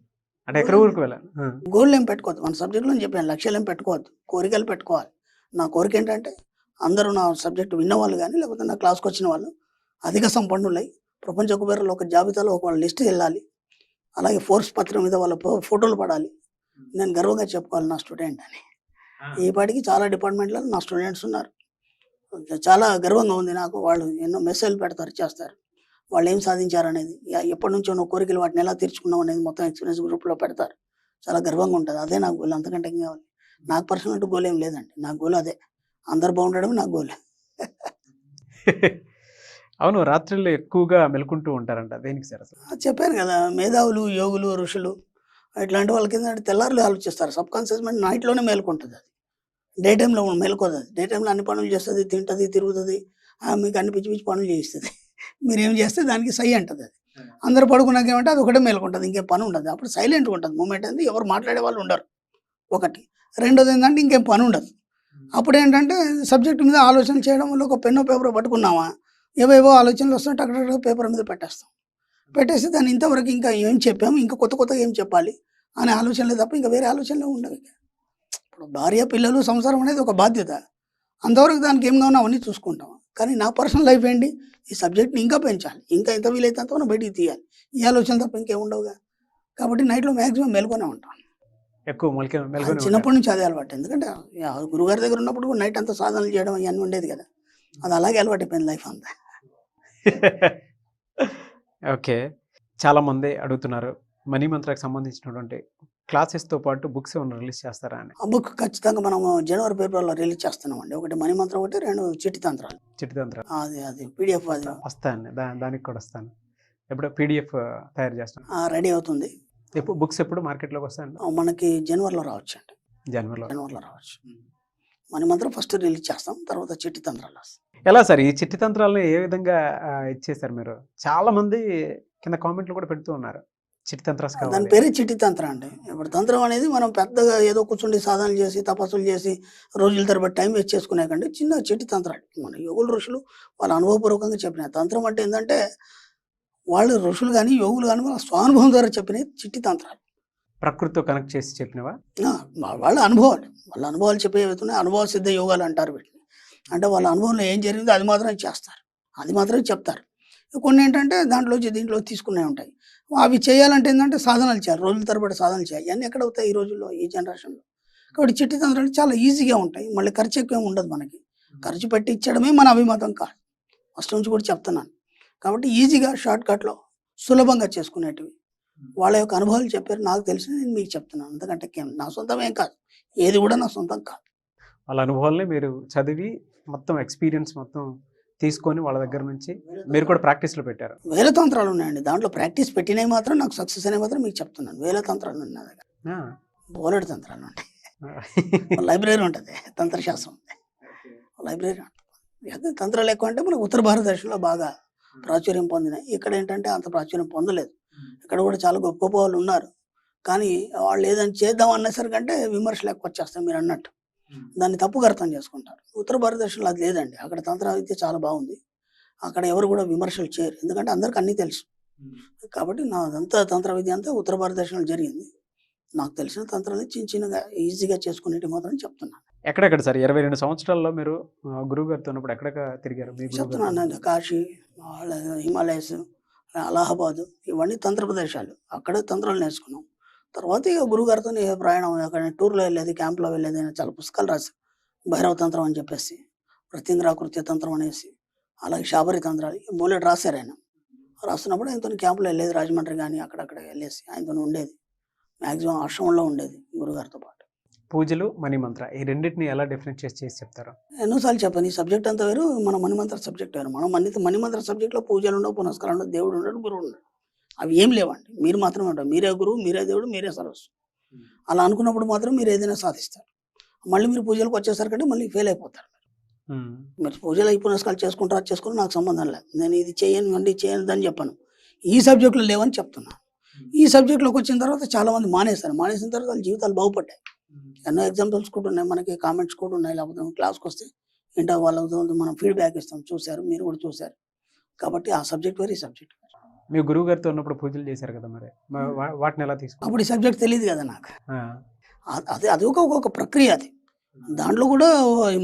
అంటే ఎక్కడి వరకు వెళ్ళాలి? గోల్‌లు ఏం పెట్టుకోవద్దు. మన సబ్జెక్ట్‌లో నేను చెప్పాను. లక్ష్యాలు ఏం పెట్టుకోవద్దు. కోరికలు పెట్టుకోవాలి. నా కోరిక ఏంటంటే అందరూ నా సబ్జెక్ట్ విన్నవాళ్ళు గాని, లేకపోతే నా క్లాస్‌కొచ్చిన వాళ్ళు అధిక సంపన్నులై ప్రపంచ కుబేరుల ఒక జాబితాలో ఒక లిస్ట్ ఎళ్ళాలి. అలాగే ఫోర్బ్స్ పత్రిక మీద వాళ్ళ ఫోటోలు పడాలి. నేను గర్వంగా చెప్పుకోవాలి నా స్టూడెంట్ అని. ఈ పాటికి చాలా డిపార్ట్మెంట్‌లలో నా స్టూడెంట్స్ ఉన్నారు. చాలా గర్వంగా ఉంది నాకు. వాళ్ళు ఎన్నో మెసేజ్‌లు పెడతారు, చేస్తారు. వాళ్ళేం సాధించారనేది, ఎప్పటినుంచో ఉన్న కోరికలు వాటిని ఎలా తీర్చుకున్నాం అనేది మొత్తం ఎక్స్‌పీరియన్స్ గ్రూప్‌లో పెడతారు. చాలా గర్వంగా ఉంటది. అదే నా గోల్. అంతకంటే ఏం కావాలి? నాకు పర్సనల్ అంటూ గోల్ ఏం లేదండి. నా గోల్ అదే. అందరూ బాగుండడమే నా గోల్. అవును. రాత్రుల్లో ఎక్కువగా మెలుకుంటూ ఉంటారంట. దేనికి సార్ అసలు? చెప్పాను కదా! మేధావులు, యోగులు, ఋషులు ఇట్లాంటి వాళ్ళకేందంటే తెల్లార్లు ఆలోచిస్తారు. సబ్‌కాన్షియస్ మైండ్ నైట్‌లోనే మేలుకుంటదది. డే టైమ్‌లో మేలుకోదది. డే టైమ్‌లో అన్ని పనులు చేస్తది, తింటది, తిరుగుతది. మీకు అన్ని పిచ్చి పిచ్చి పనులు చేయిస్తది. మీరేం చేస్తే దానికి సై అంటదది. అందరూ పడుకున్నాక ఏమంటే అదొకటే మేలుకుంటది. ఇంకేం పని ఉండదు. అప్పుడు సైలెంట్‌గా ఉంటది. మూమెంట్ అనేది ఎవరు మాట్లాడే వాళ్ళు ఉండరు. ఒకటి. రెండోది ఏంటంటే ఇంకేం పని ఉండదు. అప్పుడేంటంటే సబ్జెక్ట్ మీద ఆలోచన చేయడం వల్ల ఒక పెన్నో పేపరో పట్టుకున్నామా, ఏవేవో ఆలోచనలు వస్తుంటే టక పేపర్ మీద పెట్టేస్తాం. పెట్టేసి దాన్ని ఇంతవరకు ఇంకా ఏం చెప్పాము, ఇంకా కొత్తగా ఏం చెప్పాలి అనే ఆలోచనలే తప్ప ఇంకా వేరే ఆలోచనలే ఉండవు ఇక. ఇప్పుడు భార్య, పిల్లలు, సంసారం అనేది ఒక బాధ్యత. అంతవరకు దానికి ఏం కావాలో అవన్నీ చూసుకుంటాం. కానీ నా పర్సనల్ లైఫ్ ఏంటి? ఈ సబ్జెక్ట్‌ని ఇంకా పెంచాలి. ఇంకా ఎంత వీలైతే అంత మనం బయటికి తీయాలి. ఈ ఆలోచన తప్ప ఇంకేం ఉండవుగా. కాబట్టి నైట్‌లో మాక్సిమం మేలుకొనే ఉంటాను. ఎక్కువ మెలుకునే చిన్నప్పటి నుంచి అదే అలవాటు. ఎందుకంటే గురువుగారి దగ్గర ఉన్నప్పుడు కూడా నైట్ అంతా సాధనలు చేయడం ఇవన్నీ ఉండేది కదా! అది అలాగే అలవాటైపోయింది లైఫ్ అంతా. ఓకే. చాలామంది అడుగుతున్నారు. మనీ మంత్రాకి సంబంధించినటువంటి క్లాసెస్‌తో పాటు బుక్స్ ఏమన్నా రిలీజ్ చేస్తారా అని? ఆ బుక్ ఖచ్చితంగా మనము జనవరి, ఫిబ్రవరిలో రిలీజ్ చేస్తున్నామండి. ఒకటి మనీ మంత్రం ఒకటి, 2 చిట్టి తంత్రాలు. చిట్టి తంత్రాలు. అది పీడీఎఫ్ అది వస్తాను. దానికి కూడా వస్తాను. ఎప్పుడు పీడీఎఫ్ తయారు చేస్తాను. రెడీ అవుతుంది. బుక్స్ ఎప్పుడు మార్కెట్‌లోకి వస్తాయండి? మనకి జనవరిలో రావచ్చండి. జనవరిలో రావచ్చు. మణిమంత్రం ఫస్ట్ రిలీజ్ చేస్తాం, తర్వాత చిట్టి తంత్రాలు వస్తాయి. ఎలా సార్ ఈ చిట్టి తంత్రాలను ఏ విధంగా ఇచ్చేసారు మీరు? చాలా మంది కింద కామెంట్లు కూడా పెడుతూ ఉన్నారు. చిట్టి తంత్రాస్ దాని కావాలి. పేరే చిట్టి తంత్రం అండి. ఇప్పుడు తంత్రం అనేది మనం పెద్దగా ఏదో కూర్చుండి సాధనలు చేసి, తపస్సులు చేసి, రోజుల తరబడి టైం వేస్ట్ చేసుకునే కంటే చిన్న చిట్టి తంత్రాలు. మన యోగులు, ఋషులు వాళ్ళ అనుభవపూర్వకంగా చెప్పిన తంత్రం అంటే ఏందంటే, వాళ్ళు ఋషులు గాని, యోగులు గాని వాళ్ళ స్వానుభవం ద్వారా చెప్పినయి చిట్టి తంత్రాలు. ప్రకృతితో కనెక్ట్ చేసి చెప్పినవా? ఆ! వాళ్ళ అనుభవాలు. వాళ్ళ అనుభవాలు చెప్పేవైతున్నాయి అనుభవ సిద్ధ యోగాలు అంటారు వీటిని. అంటే వాళ్ళ అనుభవంలో ఏం జరిగిందో అది మాత్రమే చేస్తారు. అది మాత్రమే చెప్తారు. కొన్నేంటంటే దాంట్లోంచి దీంట్లోంచి తీసుకున్నయి ఉంటాయి. అవి చేయాలంటే ఏందంటే సాధనలు చేయాలి. రోజుల తరబడి సాధనలు చేయాలి. ఇయన్నీ ఎక్కడవుతాయి ఈ రోజుల్లో, ఈ జనరేషన్‌లో. కాబట్టి చిట్టి తంత్రాలు చాలా ఈజీగా ఉంటాయి. మళ్ళీ ఖర్చు ఎక్కువేమి ఉండదు మనకి. ఖర్చు పెట్టి ఇచ్చడమే మన అభిమతం కాదు. ఫస్ట్ నుంచి కూడా చెప్తున్నాను. కాబట్టి ఈజీగా షార్ట్‌కట్‌లో సులభంగా చేసుకునేటివి. వాళ్ళ యొక్క అనుభవాలు చెప్పారు. నాకు తెలిసింది నేను మీకు చెప్తున్నాను. అంతకంటే నా సొంతం ఏం కాదు. ఏది కూడా నా సొంతం కాదు. వాళ్ళ అనుభవాల్ని మీరు చదివి మొత్తం ఎక్స్‌పీరియన్స్ మొత్తం తీసుకొని వాళ్ళ దగ్గర నుంచి మీరు కూడా ప్రాక్టీస్‌లో పెట్టారు. వేల తంత్రాలు ఉన్నాయండి. దాంట్లో ప్రాక్టీస్ పెట్టినవి మాత్రం నాకు సక్సెస్ అనేవి మాత్రం మీకు చెప్తున్నాను. వేల తంత్రాలు ఉన్నాయి నా దగ్గర. ఆ! బోలెడు తంత్రాలు ఉంటాయి. లైబ్రరీ ఉంటది. తంత్రశాస్త్రం ఉంది. లైబ్రరీ ఉంటది. అదే తంత్రాలు ఎక్కువ అంటే మనకు ఉత్తర భారతదేశంలో బాగా ప్రాచుర్యం పొందినాయి. ఇక్కడ ఏంటంటే అంత ప్రాచుర్యం పొందలేదు. ఇక్కడ కూడా చాలా గొప్ప గొప్ప వాళ్ళు ఉన్నారు. కానీ వాళ్ళు ఏదైనా చేద్దాం అనేసరికంటే విమర్శలు ఎక్కువ వచ్చేస్తాయి మీరన్నట్టు. దాన్ని తప్పుగా అర్థం చేసుకుంటారు. ఉత్తర భారతదేశంలో అది లేదండి. అక్కడ తంత్ర విద్య చాలా బాగుంది. అక్కడ ఎవరు కూడా విమర్శలు చేయరు. ఎందుకంటే అందరికి అన్నీ తెలుసు. కాబట్టి నాదంతా తంత్ర విద్య అంతా ఉత్తర భారతదేశంలో జరిగింది. నాకు తెలిసిన తంత్రాలు చిన్న చిన్నగా ఈజీగా చేసుకునేటివి మాత్రం చెప్తున్నాను. ఎక్కడెక్కడ సార్ 22 సంవత్సరాల్లో మీరు గురువు గారితో ఉన్నప్పుడు ఎక్కడెక్కడ తిరిగారు? మీ గురువు గారితో? చెప్తున్నాను కాశీ, హిమాలయస్, అలహాబాదు ఇవన్నీ తంత్ర ప్రదేశాలు. అక్కడే తంత్రాలు నేర్చుకున్నాం. తర్వాత ఇక గురువుగారితో ప్రయాణం అక్కడ టూర్‌లో వెళ్ళేది, క్యాంప్‌లో వెళ్ళేది. నేను చాలా పుస్తకాలు రాశాను. భైరవ తంత్రం అని చెప్పేసి, ప్రత్యంగిరాకృత్య తంత్రం అనేసి, అలాగే శాబరి తంత్రాలు బోలెడు రాశారు ఆయన. రాస్తున్నప్పుడు ఆయనతోని క్యాంప్‌లో వెళ్ళేది. రాజమండ్రి గాని అక్కడక్కడ వెళ్ళేసి ఆయనతోని ఉండేది. మాక్సిమం ఆశ్రమంలో ఉండేది గురువుగారితో పాటు. పూజలు, మణిమంత్ర ఈ రెండిటిని ఎలా డిఫరెన్షియేట్ చేసి చెప్తారు? ఎన్నోసార్లు చెప్పాను. ఈ సబ్జెక్ట్ అంతా వేరు, మన మణిమంత్ర సబ్జెక్ట్ వేరు. మనం మణిమంత్ర సబ్జెక్ట్‌లో పూజలు ఉండవు, పునస్కారాలు ఉండవు, దేవుడు ఉండడు, గురువు ఉండడు. అవి ఏం లేవండి. మీరు మాత్రమే ఉంటారు. మీరే గురువు, మీరే దేవుడు, మీరే సర్వస్వం. అలా అనుకున్నప్పుడు మాత్రం మీరు ఏదైనా సాధిస్తారు. మళ్ళీ మీరు పూజలకు వచ్చేసరికంటే మళ్ళీ ఫెయిల్ అయిపోతారు. మీరు పూజలు అయి పునస్కారాలు చేసుకుంటారు, అది చేసుకుని నాకు సంబంధం లేదు. నేను ఇది చేయను చేయనిదని చెప్పను. ఈ సబ్జెక్టులు లేవని చెప్తున్నాను. ఈ సబ్జెక్ట్‌లోకి వచ్చిన తర్వాత చాలామంది మానేశారు. మానేసిన తర్వాత వాళ్ళ జీవితాలు బాగుపడ్డాయి. ఎన్నో ఎగ్జాంపుల్స్ కూడా ఉన్నాయి. మనకి కామెంట్స్ కూడా ఉన్నాయి. లేకపోతే క్లాస్‌కి వస్తే ఏంటో వాళ్ళతో మనం ఫీడ్‌బ్యాక్ ఇస్తాం. చూసారు, మీరు కూడా చూసారు. కాబట్టి ఆ సబ్జెక్ట్ వేరు, ఈ సబ్జెక్ట్ వేరు. మీ గురువు గారితో ఉన్నప్పుడు పూజలు చేశారు కదా మరి. వాటిని ఎలా తీసుకున్నారు? అప్పుడు ఈ సబ్జెక్ట్ తెలీదు కదా నాకు. ఆ! అది ఒక ప్రక్రియ అది. దాంట్లో కూడా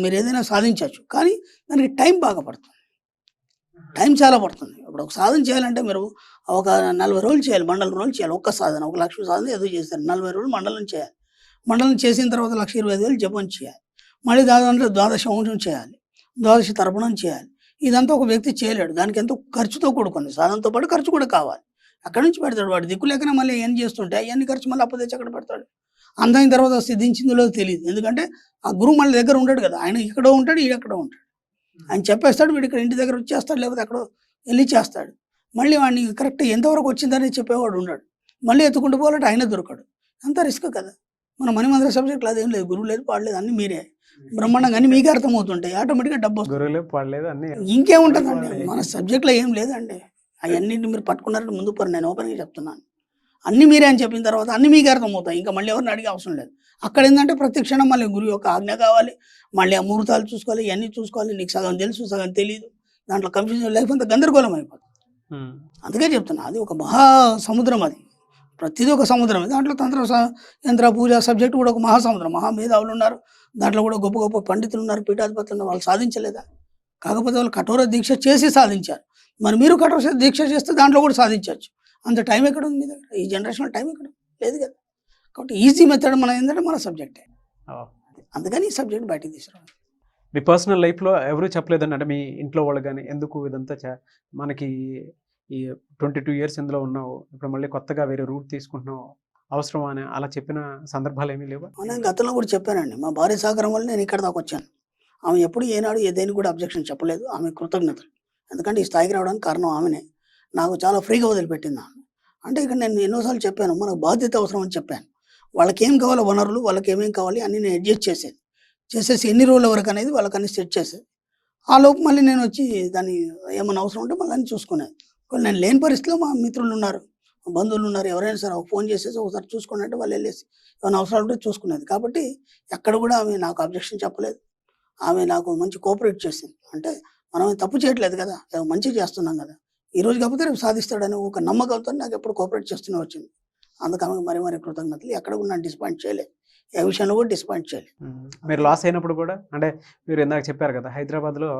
మీరు ఏదైనా సాధించొచ్చు. కానీ దానికి టైం బాగా పడుతుంది. టైం చాలా పడుతుంది. ఇప్పుడు ఒక సాధన చేయాలంటే మీరు ఒక 40 రోజులు చేయాలి. మండలం రోజులు చేయాలి. ఒక్క సాధన, ఒక లక్ష సాధన ఏదో చేశారు. 40 రోజులు మండలం చేయాలి. మండలం చేసిన తర్వాత 1,25,000 జపం చేయాలి. మళ్ళీ దాంట్లో ద్వాదశ అంశం చేయాలి. ద్వాదశ తర్పణం చేయాలి. ఇదంతా ఒక వ్యక్తి చేయలేడు. దానికి ఎంతో ఖర్చుతో కూడుకుంది. సాధనతో పాటు ఖర్చు కూడా కావాలి. అక్కడి నుంచి పెడతాడు. వాడు దిక్కు లేకనే మళ్ళీ ఏం చేస్తుంటే అవన్నీ ఖర్చు మళ్ళీ అప్పు తెచ్చి అక్కడ పెడతాడు. అందైన తర్వాత సిద్ధించిందో లేదో తెలియదు. ఎందుకంటే ఆ గురువు మళ్ళీ దగ్గర ఉంటాడు కదా. ఆయన ఇక్కడో ఉంటాడు, ఈడెక్కడో ఉంటాడు. ఆయన చెప్పేస్తాడు, వీడు ఇక్కడ ఇంటి దగ్గర వచ్చేస్తాడు, లేకపోతే ఎక్కడో వెళ్ళి చేస్తాడు. మళ్ళీ వాడిని కరెక్ట్ ఎంతవరకు వచ్చిందని చెప్పేవాడు ఉన్నాడు. మళ్ళీ ఎత్తుకుంటూ పోవాలంటే ఆయన దొరకడు. అంతా రిస్క్ కదా. మన మణిమంత్ర సబ్జెక్ట్లో అదేం లేదు. గురువు లేదు, పాడలేదు, అన్నీ మీరే బ్రహ్మాండంగా అన్నీ మీకే అర్థమవుతుంటాయి. ఆటోమేటిక్గా డబ్బు వస్తుంది. గురువులే పాడలేదు అన్నీ. ఇంకేముంటుందండి మన సబ్జెక్ట్లో ఏం లేదండి. అవన్నింటిని మీరు పట్టుకున్నారంటే ముందు పని. నేను ఓపెన్గా చెప్తున్నాను. అన్నీ మీరే అని చెప్పిన తర్వాత అన్నీ మీకే అర్థమవుతాయి. ఇంకా మళ్ళీ ఎవరిని అడిగే అవసరం లేదు. అక్కడ ఏంటంటే ప్రతి క్షణం మళ్ళీ గురువు యొక్క ఆజ్ఞ కావాలి. మళ్ళీ ఆ ముహూర్తాలు చూసుకోవాలి, ఇవన్నీ చూసుకోవాలి. నీకు సగం తెలుసు, సగం తెలియదు. దాంట్లో కన్ఫ్యూజన్ లైఫ్ అంతా గందరగోళం అయిపోతుంది. అందుకే చెప్తున్నా, అది ఒక మహా సముద్రం. అది ప్రతిదీ ఒక సముద్రం. దాంట్లో యంత్ర పూజ సబ్జెక్ట్ కూడా ఒక మహాసముద్రం. మహామేధావులు ఉన్నారు దాంట్లో కూడా. గొప్ప గొప్ప పండితులు ఉన్నారు, పీఠాధిపతులు ఉన్నారు. వాళ్ళు సాధించలేదా? కాకపోతే వాళ్ళు కఠోర దీక్ష చేసి సాధించారు. మరి మీరు కఠోర దీక్ష చేస్తే దాంట్లో కూడా సాధించవచ్చు. అంత టైం ఎక్కడ ఉంది మీ దగ్గర? ఈ జనరేషన్లో టైం ఎక్కడ లేదు కదా. కాబట్టి ఈజీ మెథడ్ మన ఏంటంటే మన సబ్జెక్టే. అందుకని ఈ సబ్జెక్ట్ బయటికి తీసుకురావాలి. మీ పర్సనల్ లైఫ్లో ఎవరు చెప్పలేదండి? అంటే మీ ఇంట్లో వాళ్ళు కానీ ఎందుకు ఇదంతా మనకి ఈ 22 ఇయర్స్ ఇందులో ఉన్నావు, ఇప్పుడు మళ్ళీ కొత్తగా వేరే రూట్ తీసుకుంటున్నావు, అవసరమా అని అలా చెప్పిన సందర్భాలు ఏమీ లేవా? నేను గతంలో కూడా చెప్పానండి. మా భార్య సహకారం వల్ల నేను ఇక్కడ దాకా వచ్చాను. ఆమె ఎప్పుడు ఏనాడు దేనికి కూడా అబ్జెక్షన్ చెప్పలేదు. ఆమె కృతజ్ఞతలు. ఎందుకంటే ఈ స్థాయికి రావడానికి కారణం ఆమెనే. నాకు చాలా ఫ్రీగా వదిలిపెట్టింది ఆమె. అంటే ఇక్కడ నేను ఎన్నోసార్లు చెప్పాను, మనకు బాధ్యత అవసరం అని చెప్పాను. వాళ్ళకి ఏం కావాలో వనరులు, వాళ్ళకి ఏమేం కావాలి అన్నీ నేను అడ్జస్ట్ చేసేది. చేసేసి ఎన్ని రోజుల వరకు అనేది వాళ్ళకన్నీ సెట్ చేసేది. ఆ లోపు మళ్ళీ నేను వచ్చి దాన్ని ఏమన్నా అవసరం ఉంటే మళ్ళీ అన్నీ చూసుకునేది. ఒకవేళ నేను లేని పరిస్థితిలో మా మిత్రులు ఉన్నారు, మా బంధువులు ఉన్నారు, ఎవరైనా సరే ఒక ఫోన్ చేసేసి ఒకసారి చూసుకోండి అంటే వాళ్ళు వెళ్ళేసి ఏమైనా అవసరాలు ఉంటే చూసుకునేది. కాబట్టి ఎక్కడ కూడా ఆమె నాకు అబ్జెక్షన్ చెప్పలేదు. ఆమె నాకు మంచి కోఆపరేట్ చేసింది. అంటే మనం ఏం తప్పు చేయట్లేదు కదా! ఏదో మంచి చేస్తున్నాం కదా! ఈ రోజు కాకపోతే రేపు సాధిస్తాడని ఒక నమ్మకంతో నాకు ఎప్పుడు కోఆపరేట్ చేస్తూనే వచ్చింది. అందుకు ఆమెకు మరీ కృతజ్ఞతలు. ఎక్కడ కూడా నన్ను డిసప్పాయింట్ చేయలేదు. ఏ విషయంలో కూడా డిసప్పాయింట్ చేయలేదు. మీరు లాస్ అయినప్పుడు కూడా అంటే మీరు ఇందాక చెప్పారు కదా హైదరాబాద్లో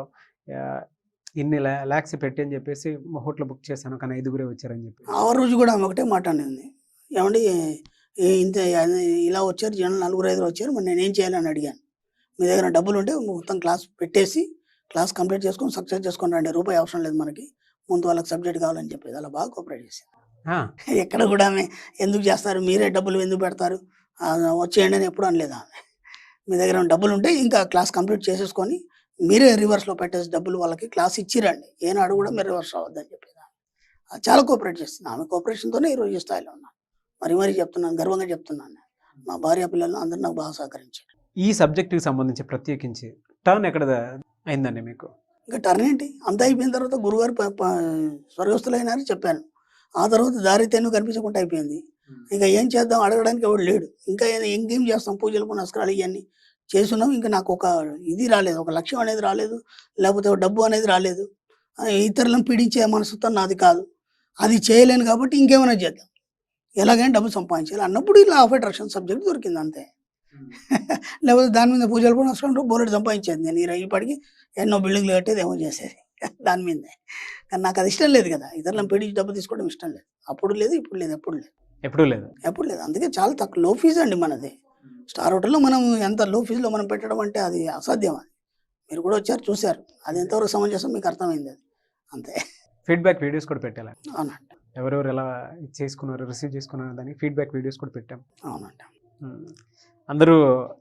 ఇన్ని ల్యాక్స్ పెట్టి అని చెప్పేసి హోటల్ బుక్ చేశాను కానీ 5గురే వచ్చారని చెప్పి. ఆ రోజు కూడా ఆమె ఒకటే మాట అనింది. ఏవండీ ఇంత ఇలా వచ్చారు జనాలు, నలుగురు ఐదుగురు వచ్చారు, మరి నేనేం చేయాలని అడిగాను. మీ దగ్గర డబ్బులుంటే మొత్తం క్లాస్ పెట్టేసి క్లాస్ కంప్లీట్ చేసుకొని సక్సెస్ చేసుకొని రండి. రూపాయి అవసరం లేదు మనకి. ముందు వాళ్ళకి సబ్జెక్ట్ కావాలని చెప్పేది. అలా బాగా కోఆపరేట్ చేసింది. ఎక్కడ కూడా ఆమె ఎందుకు చేస్తారు, మీరే డబ్బులు ఎందుకు పెడతారు, వచ్చేయండి అని ఎప్పుడు అనలేదు ఆమె. మీ దగ్గర డబ్బులు ఉంటే ఇంకా క్లాస్ కంప్లీట్ చేసేసుకొని మీరే రివర్స్లో పెట్టేసి డబ్బులు వాళ్ళకి క్లాస్ ఇచ్చిరండి, ఏనాడు కూడా మీరు రివర్స్ అవ్వద్దని చెప్పేది. చాలా కోఆపరేట్ చేస్తుంది. ఆమె కోఆపరేషన్తోనే ఈరోజు ఈ స్థాయిలో ఉన్నాను. మరీ చెప్తున్నాను, గర్వంగా చెప్తున్నాను. మా భార్య పిల్లలు అందరూ నాకు బాగా సహకరించారు. ఈ సబ్జెక్టుకి సంబంధించి ప్రత్యేకించి టర్న్ ఎక్కడ అయిందండి మీకు? ఇంకా టర్న్ ఏంటి, అంతా అయిపోయిన తర్వాత గురుగారు స్వర్గస్థులైనారని చెప్పాను. ఆ తర్వాత దారి తెన్ను కనిపించకుండా అయిపోయింది. ఇక ఏం చేద్దాం, అడగడానికి ఎవడు లేడు. ఇంకేం చేస్తాం, పూజలు పునస్కారాలు ఇవన్నీ చేస్తున్నాం. ఇంకా నాకు ఒక ఇది రాలేదు, ఒక లక్ష్యం అనేది రాలేదు, లేకపోతే ఒక డబ్బు అనేది రాలేదు. ఇతరులను పీడించే మనసుతో నాది కాదు, అది చేయలేను. కాబట్టి ఇంకేమైనా చేద్దాం, ఎలాగైనా డబ్బు సంపాదించాలి అన్నప్పుడు ఇలా ఆఫ్ అట్రాక్షన్ సబ్జెక్ట్ దొరికింది అంతే. లేకపోతే దాని మీద పూజలు పునస్కారాలు బోలెడు సంపాదించేది. నేను ఇప్పటికి ఎన్నో బిల్డింగ్లు కట్టేది, ఏమో చేసేది దాని మీదే. కానీ నాకు అది ఇష్టం లేదు కదా, ఇతరులను పీడించి డబ్బు తీసుకోవడం ఇష్టం లేదు. అప్పుడు లేదు, ఇప్పుడు లేదు, ఎప్పుడు లేదు. అందుకే చాలా తక్కువ, లో ఫీజు అండి మనది. స్టార్ హోటల్లో మనం ఎంత లో ఫీజులో మనం పెట్టడం అంటే అది అసాధ్యం. అది మీరు కూడా వచ్చారు చూశారు, అది ఎంతవరకు సమంజసం మీకు అర్థమైంది. అది అంతే. ఫీడ్బ్యాక్ వీడియోస్ కూడా పెట్టాలి. అవునండి. ఎవరెవరు ఎలా చేసుకున్నారు, రిసీవ్ చేసుకున్నారు దానికి ఫీడ్బ్యాక్ వీడియోస్ కూడా పెట్టాం. అవునండి. అందరూ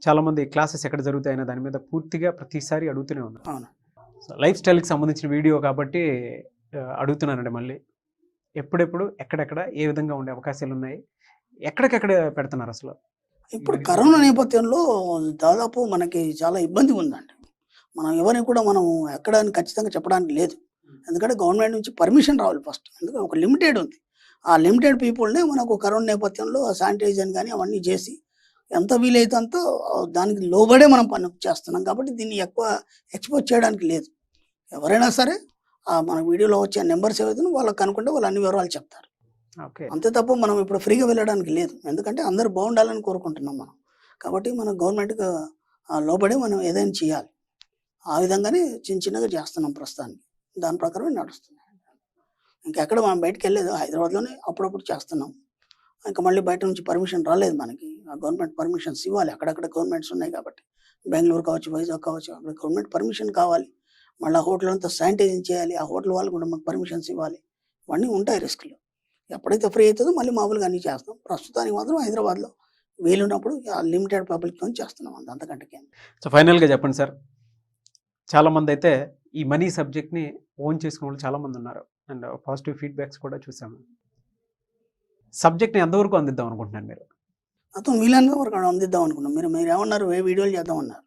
చాలామంది క్లాసెస్ ఎక్కడ జరుగుతాయన్న దాని మీద పూర్తిగా ప్రతిసారి అడుగుతూనే ఉన్నారు. అవును. సో లైఫ్ స్టైల్కి సంబంధించిన వీడియో కాబట్టి అడుగుతున్నానండి మళ్ళీ. ఎప్పుడెప్పుడు ఎక్కడెక్కడ ఏ విధంగా ఉండే అవకాశాలు ఉన్నాయి, ఎక్కడికెక్కడ పెడుతున్నారు అసలు? ఇప్పుడు కరోనా నేపథ్యంలో దాదాపు మనకి చాలా ఇబ్బంది ఉందండి. మనం ఎవరిని కూడా మనం ఎక్కడ అని ఖచ్చితంగా చెప్పడానికి లేదు. ఎందుకంటే గవర్నమెంట్ నుంచి పర్మిషన్ రావాలి ఫస్ట్. ఎందుకంటే ఒక లిమిటెడ్ ఉంది. ఆ లిమిటెడ్ పీపుల్ని మనకు కరోనా నేపథ్యంలో శానిటైజేషన్ కానీ అవన్నీ చేసి ఎంత వీలైతే అంత దానికి లోబడే మనం పని చేస్తున్నాం. కాబట్టి దీన్ని ఎక్కువ ఎక్స్పోజ్ చేయడానికి లేదు. ఎవరైనా సరే మన వీడియోలో వచ్చే నెంబర్స్ ఏవైతే వాళ్ళకి కనుక్కుంటే వాళ్ళు అన్ని వివరాలు చెప్తారు. అంతే తప్ప మనం ఇప్పుడు ఫ్రీగా వెళ్ళడానికి లేదు. ఎందుకంటే అందరూ బాగుండాలని కోరుకుంటున్నాం మనం. కాబట్టి మనం గవర్నమెంట్కి లోబడే మనం ఏదైనా చేయాలి. ఆ విధంగానే చిన్నగా చేస్తున్నాం ప్రస్తుతానికి. దాని ప్రకారమే నడుస్తుంది. ఇంకెక్కడ మనం బయటకు వెళ్ళలేదు, హైదరాబాద్లోనే అప్పుడప్పుడు చేస్తున్నాం. ఇంకా మళ్ళీ బయట నుంచి పర్మిషన్ రాలేదు మనకి. ఆ గవర్నమెంట్ పర్మిషన్స్ ఇవ్వాలి. అక్కడక్కడ గవర్నమెంట్స్ ఉన్నాయి కాబట్టి బెంగళూరు కావచ్చు, వైజాగ్ కావచ్చు, అక్కడ గవర్నమెంట్ పర్మిషన్ కావాలి. మళ్ళీ ఆ హోటల్ అంతా శానిటైజింగ్ చేయాలి. ఆ హోటల్ వాళ్ళు కూడా మాకు పర్మిషన్స్ ఇవ్వాలి. ఇవన్నీ ఉంటాయి రిస్క్లు. ఎప్పుడైతే ఫ్రీ అవుతుందో మళ్ళీ మామూలుగా అన్నీ చేస్తాం. ప్రస్తుతానికి మాత్రం హైదరాబాద్లో వీలున్నప్పుడు లిమిటెడ్ పబ్లిక్తో చేస్తున్నాం. అంతకంటే. సో ఫైనల్గా చెప్పండి సార్, చాలామంది అయితే ఈ మనీ సబ్జెక్ట్ని ఓన్ చేసుకునే వాళ్ళు చాలామంది ఉన్నారు అండ్ పాజిటివ్ ఫీడ్బ్యాక్స్ కూడా చూసాము. సబ్జెక్ట్ని ఎంతవరకు అందిద్దాం అనుకుంటున్నారు మీరు? మొత్తం వీలైనంత వరకు అందిద్దాం అనుకున్నాం. మీరు ఏమన్నారు, 1000 వీడియోలు చేద్దామన్నారు.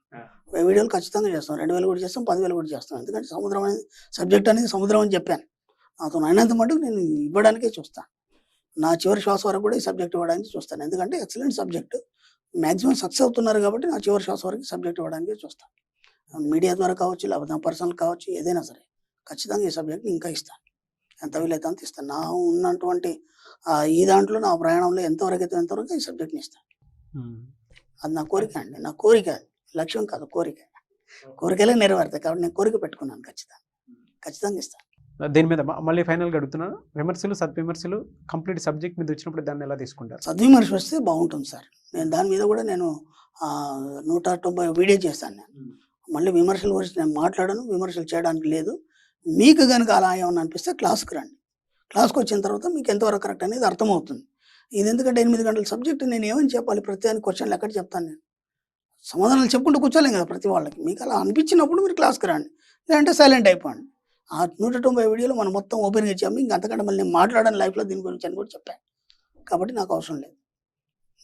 1000 వీడియోలు ఖచ్చితంగా చేస్తాం. 2000 కూడా చేస్తాం, 10,000 కూడా చేస్తాం. ఎందుకంటే సముద్రం అనేది సబ్జెక్ట్ అనేది సముద్రం అని చెప్పాను. నాతో అయినంత మటుకు నేను ఇవ్వడానికే చూస్తాను. నా చివరి శ్వాస వరకు కూడా ఈ సబ్జెక్ట్ ఇవ్వడానికి చూస్తాను. ఎందుకంటే ఎక్సలెంట్ సబ్జెక్టు, మ్యాక్సిమం సక్సెస్ అవుతున్నారు కాబట్టి నా చివరి శ్వాస వరకు సబ్జెక్ట్ ఇవ్వడానికే చూస్తాను. మీడియా ద్వారా కావచ్చు, లేకపోతే నా పర్సనల్ కావచ్చు, ఏదైనా సరే ఖచ్చితంగా ఈ సబ్జెక్ట్ని ఇంకా ఇస్తాను. ఎంత వీలైతే అంత ఇస్తాను. నా ఉన్నటువంటి ఈ దాంట్లో నా ప్రయాణంలో ఎంతవరకు అయితే ఎంతవరకు ఈ సబ్జెక్ట్ని ఇస్తాను. అది నా కోరిక అండి. నా కోరిక, లక్ష్యం కాదు, కోరిక. కోరికలే నెరవేరుతాయి కాబట్టి నేను కోరిక పెట్టుకున్నాను. ఖచ్చితంగా ఇస్తాను. దీని మీద మళ్ళీ ఫైనల్గా అడుగుతున్నాను, విమర్శలు సద్విమర్శలు కంప్లీట్ సబ్జెక్ట్ మీద వచ్చినప్పుడు దాన్ని ఎలా తీసుకుంటారు? సద్విమర్శ వస్తే బాగుంటుంది సార్. నేను దాని మీద కూడా నేను 190 వీడియో చేశాను. నేను మళ్ళీ విమర్శల గురించి నేను మాట్లాడను, విమర్శలు చేయడానికి లేదు. మీకు కనుక అలా ఏమన్నా అనిపిస్తే క్లాస్కి రండి. క్లాస్కి వచ్చిన తర్వాత మీకు ఎంతవరకు కరెక్ట్ అనేది అర్థమవుతుంది. ఇది ఎందుకంటే 8 గంటల సబ్జెక్ట్ నేను ఏమని చెప్పాలి, ప్రతి దానికి క్వశ్చన్లు ఎక్కడ చెప్తాను నేను? సమాధానాలు చెప్పుకుంటూ కూర్చోలేం కదా ప్రతి వాళ్ళకి. మీకు అలా అనిపించినప్పుడు మీరు క్లాస్కి రండి, లేదంటే సైలెంట్ అయిపోండి. ఆ 190 వీడియోలు మనం మొత్తం ఓపెన్గా ఇచ్చాము. ఇంకా అంతకంటే మళ్ళీ నేను మాట్లాడని లైఫ్లో దీని గురించి అని కూడా చెప్పాను. కాబట్టి నాకు అవసరం లేదు.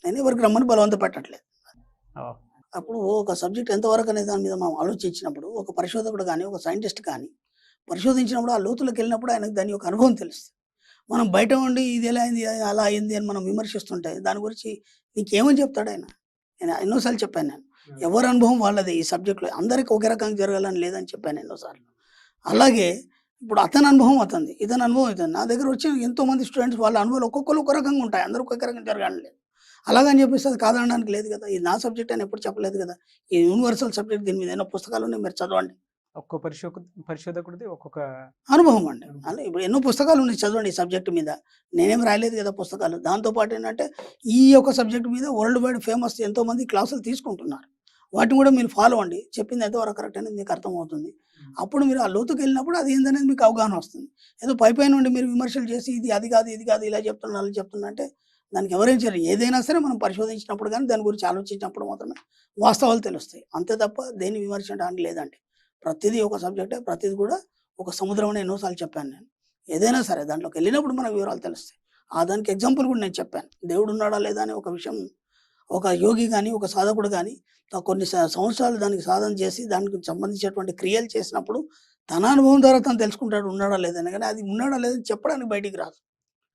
నేను ఎవరికి రమ్మని బలవంత పెట్టట్లేదు. అప్పుడు ఒక సబ్జెక్ట్ ఎంతవరకు అనే దాని మీద మనం ఆలోచించినప్పుడు ఒక పరిశోధకుడు కానీ, ఒక సైంటిస్ట్ కానీ పరిశోధించినప్పుడు ఆ లోతులోకి వెళ్ళినప్పుడు ఆయనకు దాని యొక్క అనుభవం తెలుస్తుంది. మనం బయట ఉండి ఇది ఎలా అయింది, అలా అయింది అని మనం విమర్శిస్తుంటే దాని గురించి నీకేమని చెప్తాడు ఆయన? నేను ఎన్నో సార్లు చెప్పాను నేను. ఎవరి అనుభవం వాళ్ళదే ఈ సబ్జెక్ట్‌లో. అందరికి ఒకే రకంగా జరగాలని లేదని చెప్పాను ఎన్నో సార్లు. అలాగే ఇప్పుడు అతని అనుభవం అతనిది. ఇతని అనుభవం ఇతనిది. నా దగ్గర వచ్చిన ఎంతోమంది స్టూడెంట్స్ వాళ్ళ అనుభవాలు ఒక్కొక్కళ్ళు ఒక రకంగా ఉంటాయి. అందరూ ఒకే రకంగా జరగాలని లేదు. అలాగని చెప్పేసి అది కాదనడానికి లేదు కదా! ఇది నా సబ్జెక్ట్ అని ఎప్పుడు చెప్పలేదు కదా! ఇది యూనివర్సల్ సబ్జెక్ట్ దీని మీద ఎన్నో పుస్తకాలున్నాయి మీరు చదవండి. ఒక్కో పరిశోధకుడిది ఒక్కొక్క అనుభవం అండి. అలా ఇప్పుడు ఎన్నో పుస్తకాలున్నాయి చదవండి ఈ సబ్జెక్ట్ మీద. నేనేం రాయలేదు కదా పుస్తకాలు. దాంతో పాటు ఏంటంటే ఈ యొక్క సబ్జెక్ట్ మీద వరల్డ్ వైడ్ ఫేమస్ ఎంతోమంది క్లాసులు తీసుకుంటున్నారు. వాటిని కూడా మీరు ఫాలో అవ్వండి. చెప్పింది ఎంతవరకు కరెక్ట్ అనేది మీకు అర్థమవుతుంది. అప్పుడు మీరు ఆ లోతుకెళ్ళినప్పుడు అది ఏందనేది మీకు అవగాహన వస్తుంది. ఏదో పైపైన ఉండి మీరు విమర్శలు చేసి ఇది అది కాదు, ఇది కాదు, ఇలా చెప్తున్నా, అలా చెప్తున్నా అంటే దానికి ఎవరేం చేయరు. ఏదైనా సరే మనం పరిశోధించినప్పుడు గానీ, దాని గురించి ఆలోచించినప్పుడు మాత్రమే వాస్తవాలు తెలుస్తాయి. అంతే తప్ప దేన్ని విమర్శించడానికి లేదండి. ప్రతిదీ ఒక సబ్జెక్టే. ప్రతిది కూడా ఒక సముద్రం అని ఎన్నో సార్లు చెప్పాను నేను. ఏదైనా సరే దాంట్లోకెళ్ళినప్పుడు మనకు వివరాలు తెలుస్తాయి. దానికి ఎగ్జాంపుల్ కూడా నేను చెప్పాను. దేవుడు ఉన్నాడా లేదా అనే ఒక విషయం ఒక యోగి గాని, ఒక సాధకుడు గాని కొన్ని సంవత్సరాలు దానికి సాధన చేసి దానికి సంబంధించినటువంటి క్రియలు చేసినప్పుడు తన అనుభవం ద్వారా తను తెలుసుకుంటాడు ఉన్నాడా లేదని. కానీ అది ఉన్నాడా లేదని చెప్పడానికి బయటికి రాదు.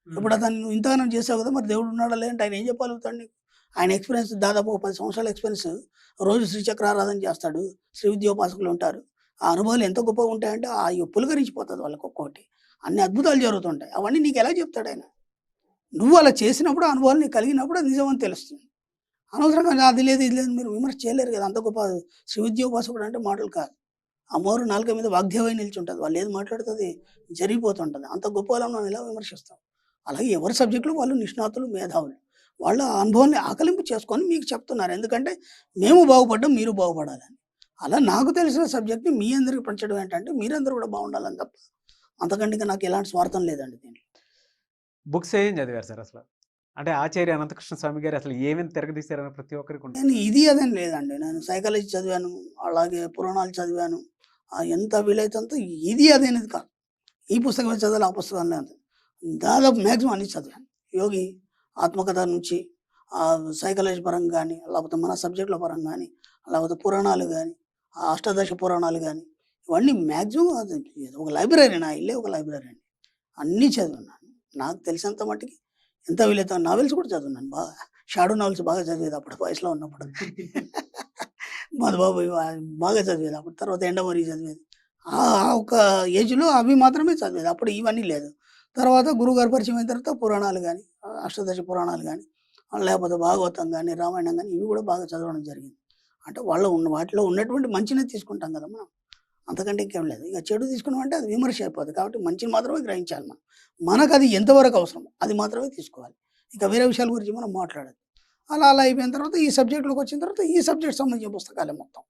ఇప్పుడు అతను నువ్వు ఇంతగానం చేసావు కదా! మరి దేవుడు ఉన్నాడా లేదంటే ఆయన ఏం చెప్పగలుగుతాడు నీకు? ఆయన ఎక్స్‌పీరియన్స్ దాదాపు ఒక 10 సంవత్సరాల ఎక్స్‌పీరియన్స్. రోజు శ్రీచక్రారాధన చేస్తాడు. శ్రీ విద్యోపాసకులు ఉంటారు. ఆ అనుభవాలు ఎంత గొప్పగా ఉంటాయంటే పులకరించిపోతది వాళ్ళకి ఒక్కోటి. అన్ని అద్భుతాలు జరుగుతుంటాయి. అవన్నీ నీకెలా చెప్తాడాయన? నువ్వు అలా చేసినప్పుడు ఆ అనుభవాలు నీకు కలిగినప్పుడు అది నిజమని తెలుస్తుంది. అనవసరంగా అది లేదు, ఇది లేదు మీరు విమర్శ చేయలేరు కదా! అంత గొప్ప శ్రీ విద్యోపాసకుడు అంటే మాటలు కాదు. అమ్మవారు నాలుక మీద వాగ్దేవై నిల్చుంటది. వాళ్ళు ఏది మాట్లాడితే అది జరిగిపోతుంటది. అంత గొప్ప వాళ్ళని మనం ఎలా విమర్శిస్తాం? అలాగే ఎవరి సబ్జెక్ట్‌లో వాళ్ళు నిష్ణాతులు, మేధావులు. వాళ్ళ అనుభవాన్ని ఆకలింపు చేసుకొని మీకు చెప్తున్నారు. ఎందుకంటే మేము బాగుపడ్డాం, మీరు బాగుపడాలని. అలా నాకు తెలిసిన సబ్జెక్ట్‌ని మీ అందరికి పంచడం ఏంటంటే మీరందరూ కూడా బాగుండాలని తప్ప అంతకంటే ఇంకా నాకు ఎలాంటి స్వార్థం లేదండి దీంట్లో. బుక్స్ ఏం చదివారు సార్ అసలు? అంటే ఆచార్య అనంతకృష్ణ స్వామి గారు అసలు ఏమేమి తిరగదీశారని ప్రతి ఒక్కరికి ఉంటుంది. నేను ఇది అదని లేదండి. నేను సైకాలజీ చదివాను. అలాగే పురాణాలు చదివాను. ఎంత వీలైతే అంత ఇది అదనేది కాదు. ఈ పుస్తకమే చదవాలి, ఆ పుస్తకం లేదు. దాదాపు మాక్సిమం అన్నీ చదివాను. యోగి ఆత్మకథ నుంచి సైకాలజీ పరంగా గాని, లేకపోతే మన సబ్జెక్ట్‌ల పరంగా గాని, లేకపోతే పురాణాలు గాని, అష్టాదశ పురాణాలు గాని, ఇవన్నీ మాక్సిమం అది ఒక లైబ్రరీ నా ఇల్లే ఒక లైబ్రరీ అండి. అన్నీ చదివాను. నాకు తెలిసినంత మట్టికి ఎంత వీలైతే నావెల్స్ కూడా చదివాను బాగా. షాడో నావెల్స్ బాగా చదివేది అప్పుడు వయసులో ఉన్నప్పుడు. మధుబాబు బాగా చదివేది అప్పుడు. తర్వాత ఎండమూరి చదివేది. ఆ ఒక ఏజ్‌లో అవి మాత్రమే చదివేది. అప్పుడు ఇవన్నీ లేదు. తర్వాత గురువుగారు పరిచయం అయిన తర్వాత పురాణాలు గాని, అష్టాదశ పురాణాలు గాని, లేకపోతే భాగవతం గాని, రామాయణం గాని ఇవి కూడా బాగా చదవడం జరిగింది. అంటే వాటిలో ఉన్నటువంటి మంచినే తీసుకుంటాం కదా మనం. అంతకంటే ఇంకేం లేదు. ఇక చెడు తీసుకున్నామంటే అది విమర్శ అయిపోద్ది. కాబట్టి మంచిని మాత్రమే గ్రహించాలి మనం. మనకది ఎంతవరకు అవసరం అది మాత్రమే తీసుకోవాలి. ఇక వేరే విషయాల గురించి మనం మాట్లాడొద్దు. అలా అయిపోయిన తర్వాత ఈ సబ్జెక్ట్‌లోకి వచ్చిన తర్వాత ఈ సబ్జెక్ట్ సంబంధించిన పుస్తకాలే మొత్తం.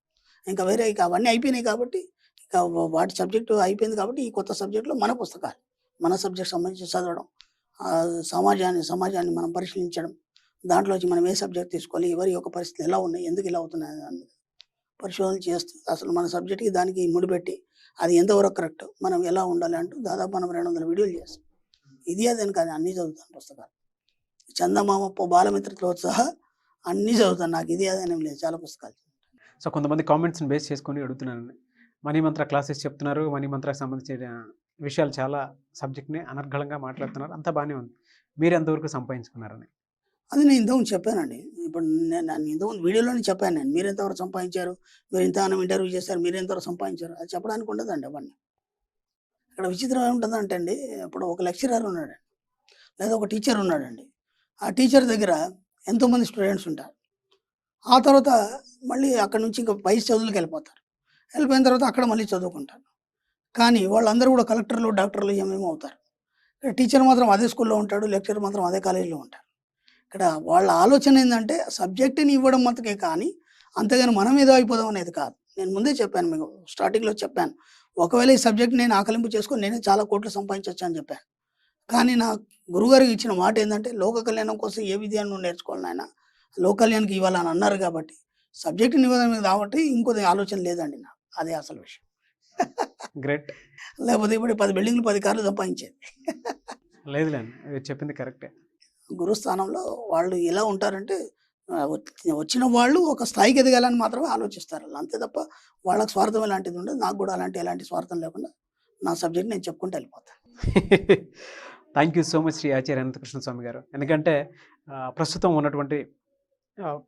ఇంకా వేరే ఇక అవన్నీ అయిపోయినాయి కాబట్టి ఇక వాటి సబ్జెక్టు అయిపోయింది కాబట్టి ఈ కొత్త సబ్జెక్ట్‌లో మన పుస్తకాలు. మన సబ్జెక్ట్ సంబంధించి చదవడం. సమాజాన్ని మనం పరిశీలించడం. దాంట్లోంచి మనం ఏ సబ్జెక్ట్ తీసుకోవాలి? ఎవరి యొక్క పరిస్థితులు ఎలా ఉన్నాయి? ఎందుకు ఇలా అవుతున్నాయి? దాని మీద పరిశోధన చేస్తూ అసలు మన సబ్జెక్ట్‌కి దానికి ముడిపెట్టి అది ఎంతవరకు కరెక్ట్? మనం ఎలా ఉండాలి అంటూ దాదాపు మనం 200 వీడియోలు చేసాం. ఇది అదని కాదు అన్నీ చదువుతాను పుస్తకాలు. చందమామ, బాలమిత్రతో సహా అన్నీ చదువుతాను. నాకు ఇది అదనేం లేదు. చాలా పుస్తకాలు. సో కొంతమంది కామెంట్స్‌ని బేస్ చేసుకొని అడుగుతున్నానండి. మనీ మంత్ర క్లాసెస్ చెప్తున్నారు. మనీ మంత్రకు సంబంధించిన విషయాలు చాలా సబ్జెక్ట్‌ని అనర్గళంగా మాట్లాడుతున్నారు. అంతా బానే ఉంది. మీరు ఎంతవరకు సంపాదించుకున్నారని? అది నేను ఇంతకుముందు చెప్పానండి. ఇప్పుడు నేను ఇంతకుముందు వీడియోలోనే చెప్పాను నేను. మీరెంతవరకు సంపాదించారు? మీరు ఇంతగానం ఇంటర్వ్యూ చేశారు. మీరెంతవరకు సంపాదించారు? అది చెప్పడానికి ఉండదండి అవన్నీ. ఇక్కడ విచిత్రం ఏముంటుందంటే అండి, ఇప్పుడు ఒక లెక్చరర్ ఉన్నాడండి. లేదా ఒక టీచర్ ఉన్నాడండి. ఆ టీచర్ దగ్గర ఎంతోమంది స్టూడెంట్స్ ఉంటారు. ఆ తర్వాత మళ్ళీ అక్కడి నుంచి ఇంక పై చదువులకెళ్ళిపోతారు. వెళ్ళిపోయిన తర్వాత అక్కడ మళ్ళీ చదువుకుంటారు. కానీ వాళ్ళందరూ కూడా కలెక్టర్లు, డాక్టర్లు ఏమేమో అవుతారు. ఇక్కడ టీచర్ మాత్రం అదే స్కూల్‌లో ఉంటాడు. లెక్చరర్ మాత్రం అదే కాలేజీలో ఉంటారు. ఇక్కడ వాళ్ళ ఆలోచన ఏందంటే సబ్జెక్ట్‌ని ఇవ్వడం మట్టుకే కానీ, అంతేగాని మనం ఏదో అయిపోదాం అనేది కాదు. నేను ముందే చెప్పాను మీకు స్టార్టింగ్‌లో చెప్పాను. ఒకవేళ ఈ సబ్జెక్ట్ నేను ఆకలింపు చేసుకొని నేనే చాలా కోట్లు సంపాదించొచ్చు అని చెప్పాను. కానీ నా గురువుగారికి ఇచ్చిన మాట ఏందంటే, లోక కళ్యాణం కోసం ఏ విద్యను నువ్వు నేర్చుకోవాలి నాయనా. లోక కళ్యాణానికి ఇవ్వాలని అన్నారు కాబట్టి, సబ్జెక్ట్‌ని ఇవ్వడం మీద కాబట్టి ఇంకోది ఆలోచన లేదండి నాకు. అదే అసలు విషయం. గ్రేట్. లేకపోతే ఇప్పుడు 10 బిల్డింగ్‌లు 10 కార్లు సంపాదించేది. లేదులేండి. మీరు చెప్పింది కరెక్టే. గురుస్థానంలో వాళ్ళు ఎలా ఉంటారంటే, వచ్చిన వాళ్ళు ఒక స్థాయికి ఎదగాలని మాత్రమే ఆలోచిస్తారు ఆళ్ళు. అంతే తప్ప వాళ్ళకి స్వార్థం ఎలాంటిది ఉండదు. నాకు గూడా ఎలాంటి స్వార్థం లేకుండా నా సబ్జెక్ట్ నేను చెప్పుకుంటూ వెళ్ళిపోతాను. Thank you so much Shri Acharya Anantakrishna Swami garu. ఎందుకంటే ప్రస్తుతం ఉన్నటువంటి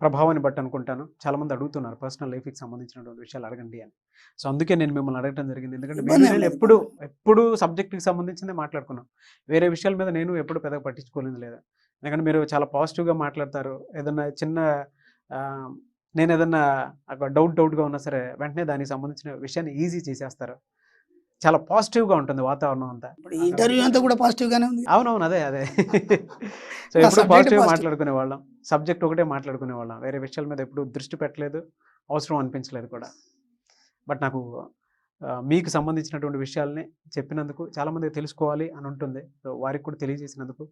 ప్రభావాన్ని బట్టి అనుకుంటాను చాలామంది అడుగుతున్నారు పర్సనల్ లైఫ్‌కి సంబంధించినటువంటి విషయాలు అడగండి అని. సో, అందుకే నేను మిమ్మల్ని అడగటం జరిగింది. ఎందుకంటే మీరు ఇబ్బందేం నేను లేదు. ఎప్పుడు సబ్జెక్ట్‌కి సంబంధించిందే మాట్లాడుకున్నాం. వేరే విషయాల మీద నేను ఎప్పుడు పెద్దగా పట్టించుకోలేదు లేదు. ఎందుకంటే మీరు చాలా పాజిటివ్‌గా మాట్లాడతారు. ఏదన్నా చిన్న ఆహ్, నేనేదన్నా డౌట్‌గా ఉన్నా సరే వెంటనే దానికి సంబంధించిన విషయాన్ని ఈజీ చేసేస్తారు. చాలా పాజిటివ్‌గా ఉంటుంది వాతావరణం అంతా. ఇప్పుడు ఈ ఇంటర్వ్యూ అంతా కూడా పాజిటివ్‌గానే ఉంది. అవునవును. అదే. సో, నా ఎప్పుడు సబ్జెక్టే పాజిటివ్‌గా పాజిటివ్. మాట్లాడుకునేవాళ్ళం. సబ్జెక్ట్ ఒకటే మాట్లాడుకునేవాళ్ళం. వేరే విషయాల మీద ఎప్పుడు దృష్టి పెట్టలేదు. అవసరం అనిపించలేదు కూడా. బట్ నాకు మీకు సంబంధించినటువంటి విషయాల్ని చెప్పినందుకు చాలామందికి తెలుసుకోవాలి అని ఉంటుంది. సో, వారికి కూడా తెలియజేసినందుకు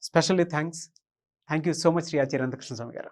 specially thanks. Thank you so much Shri Acharya Anantakrishna Swami గారు.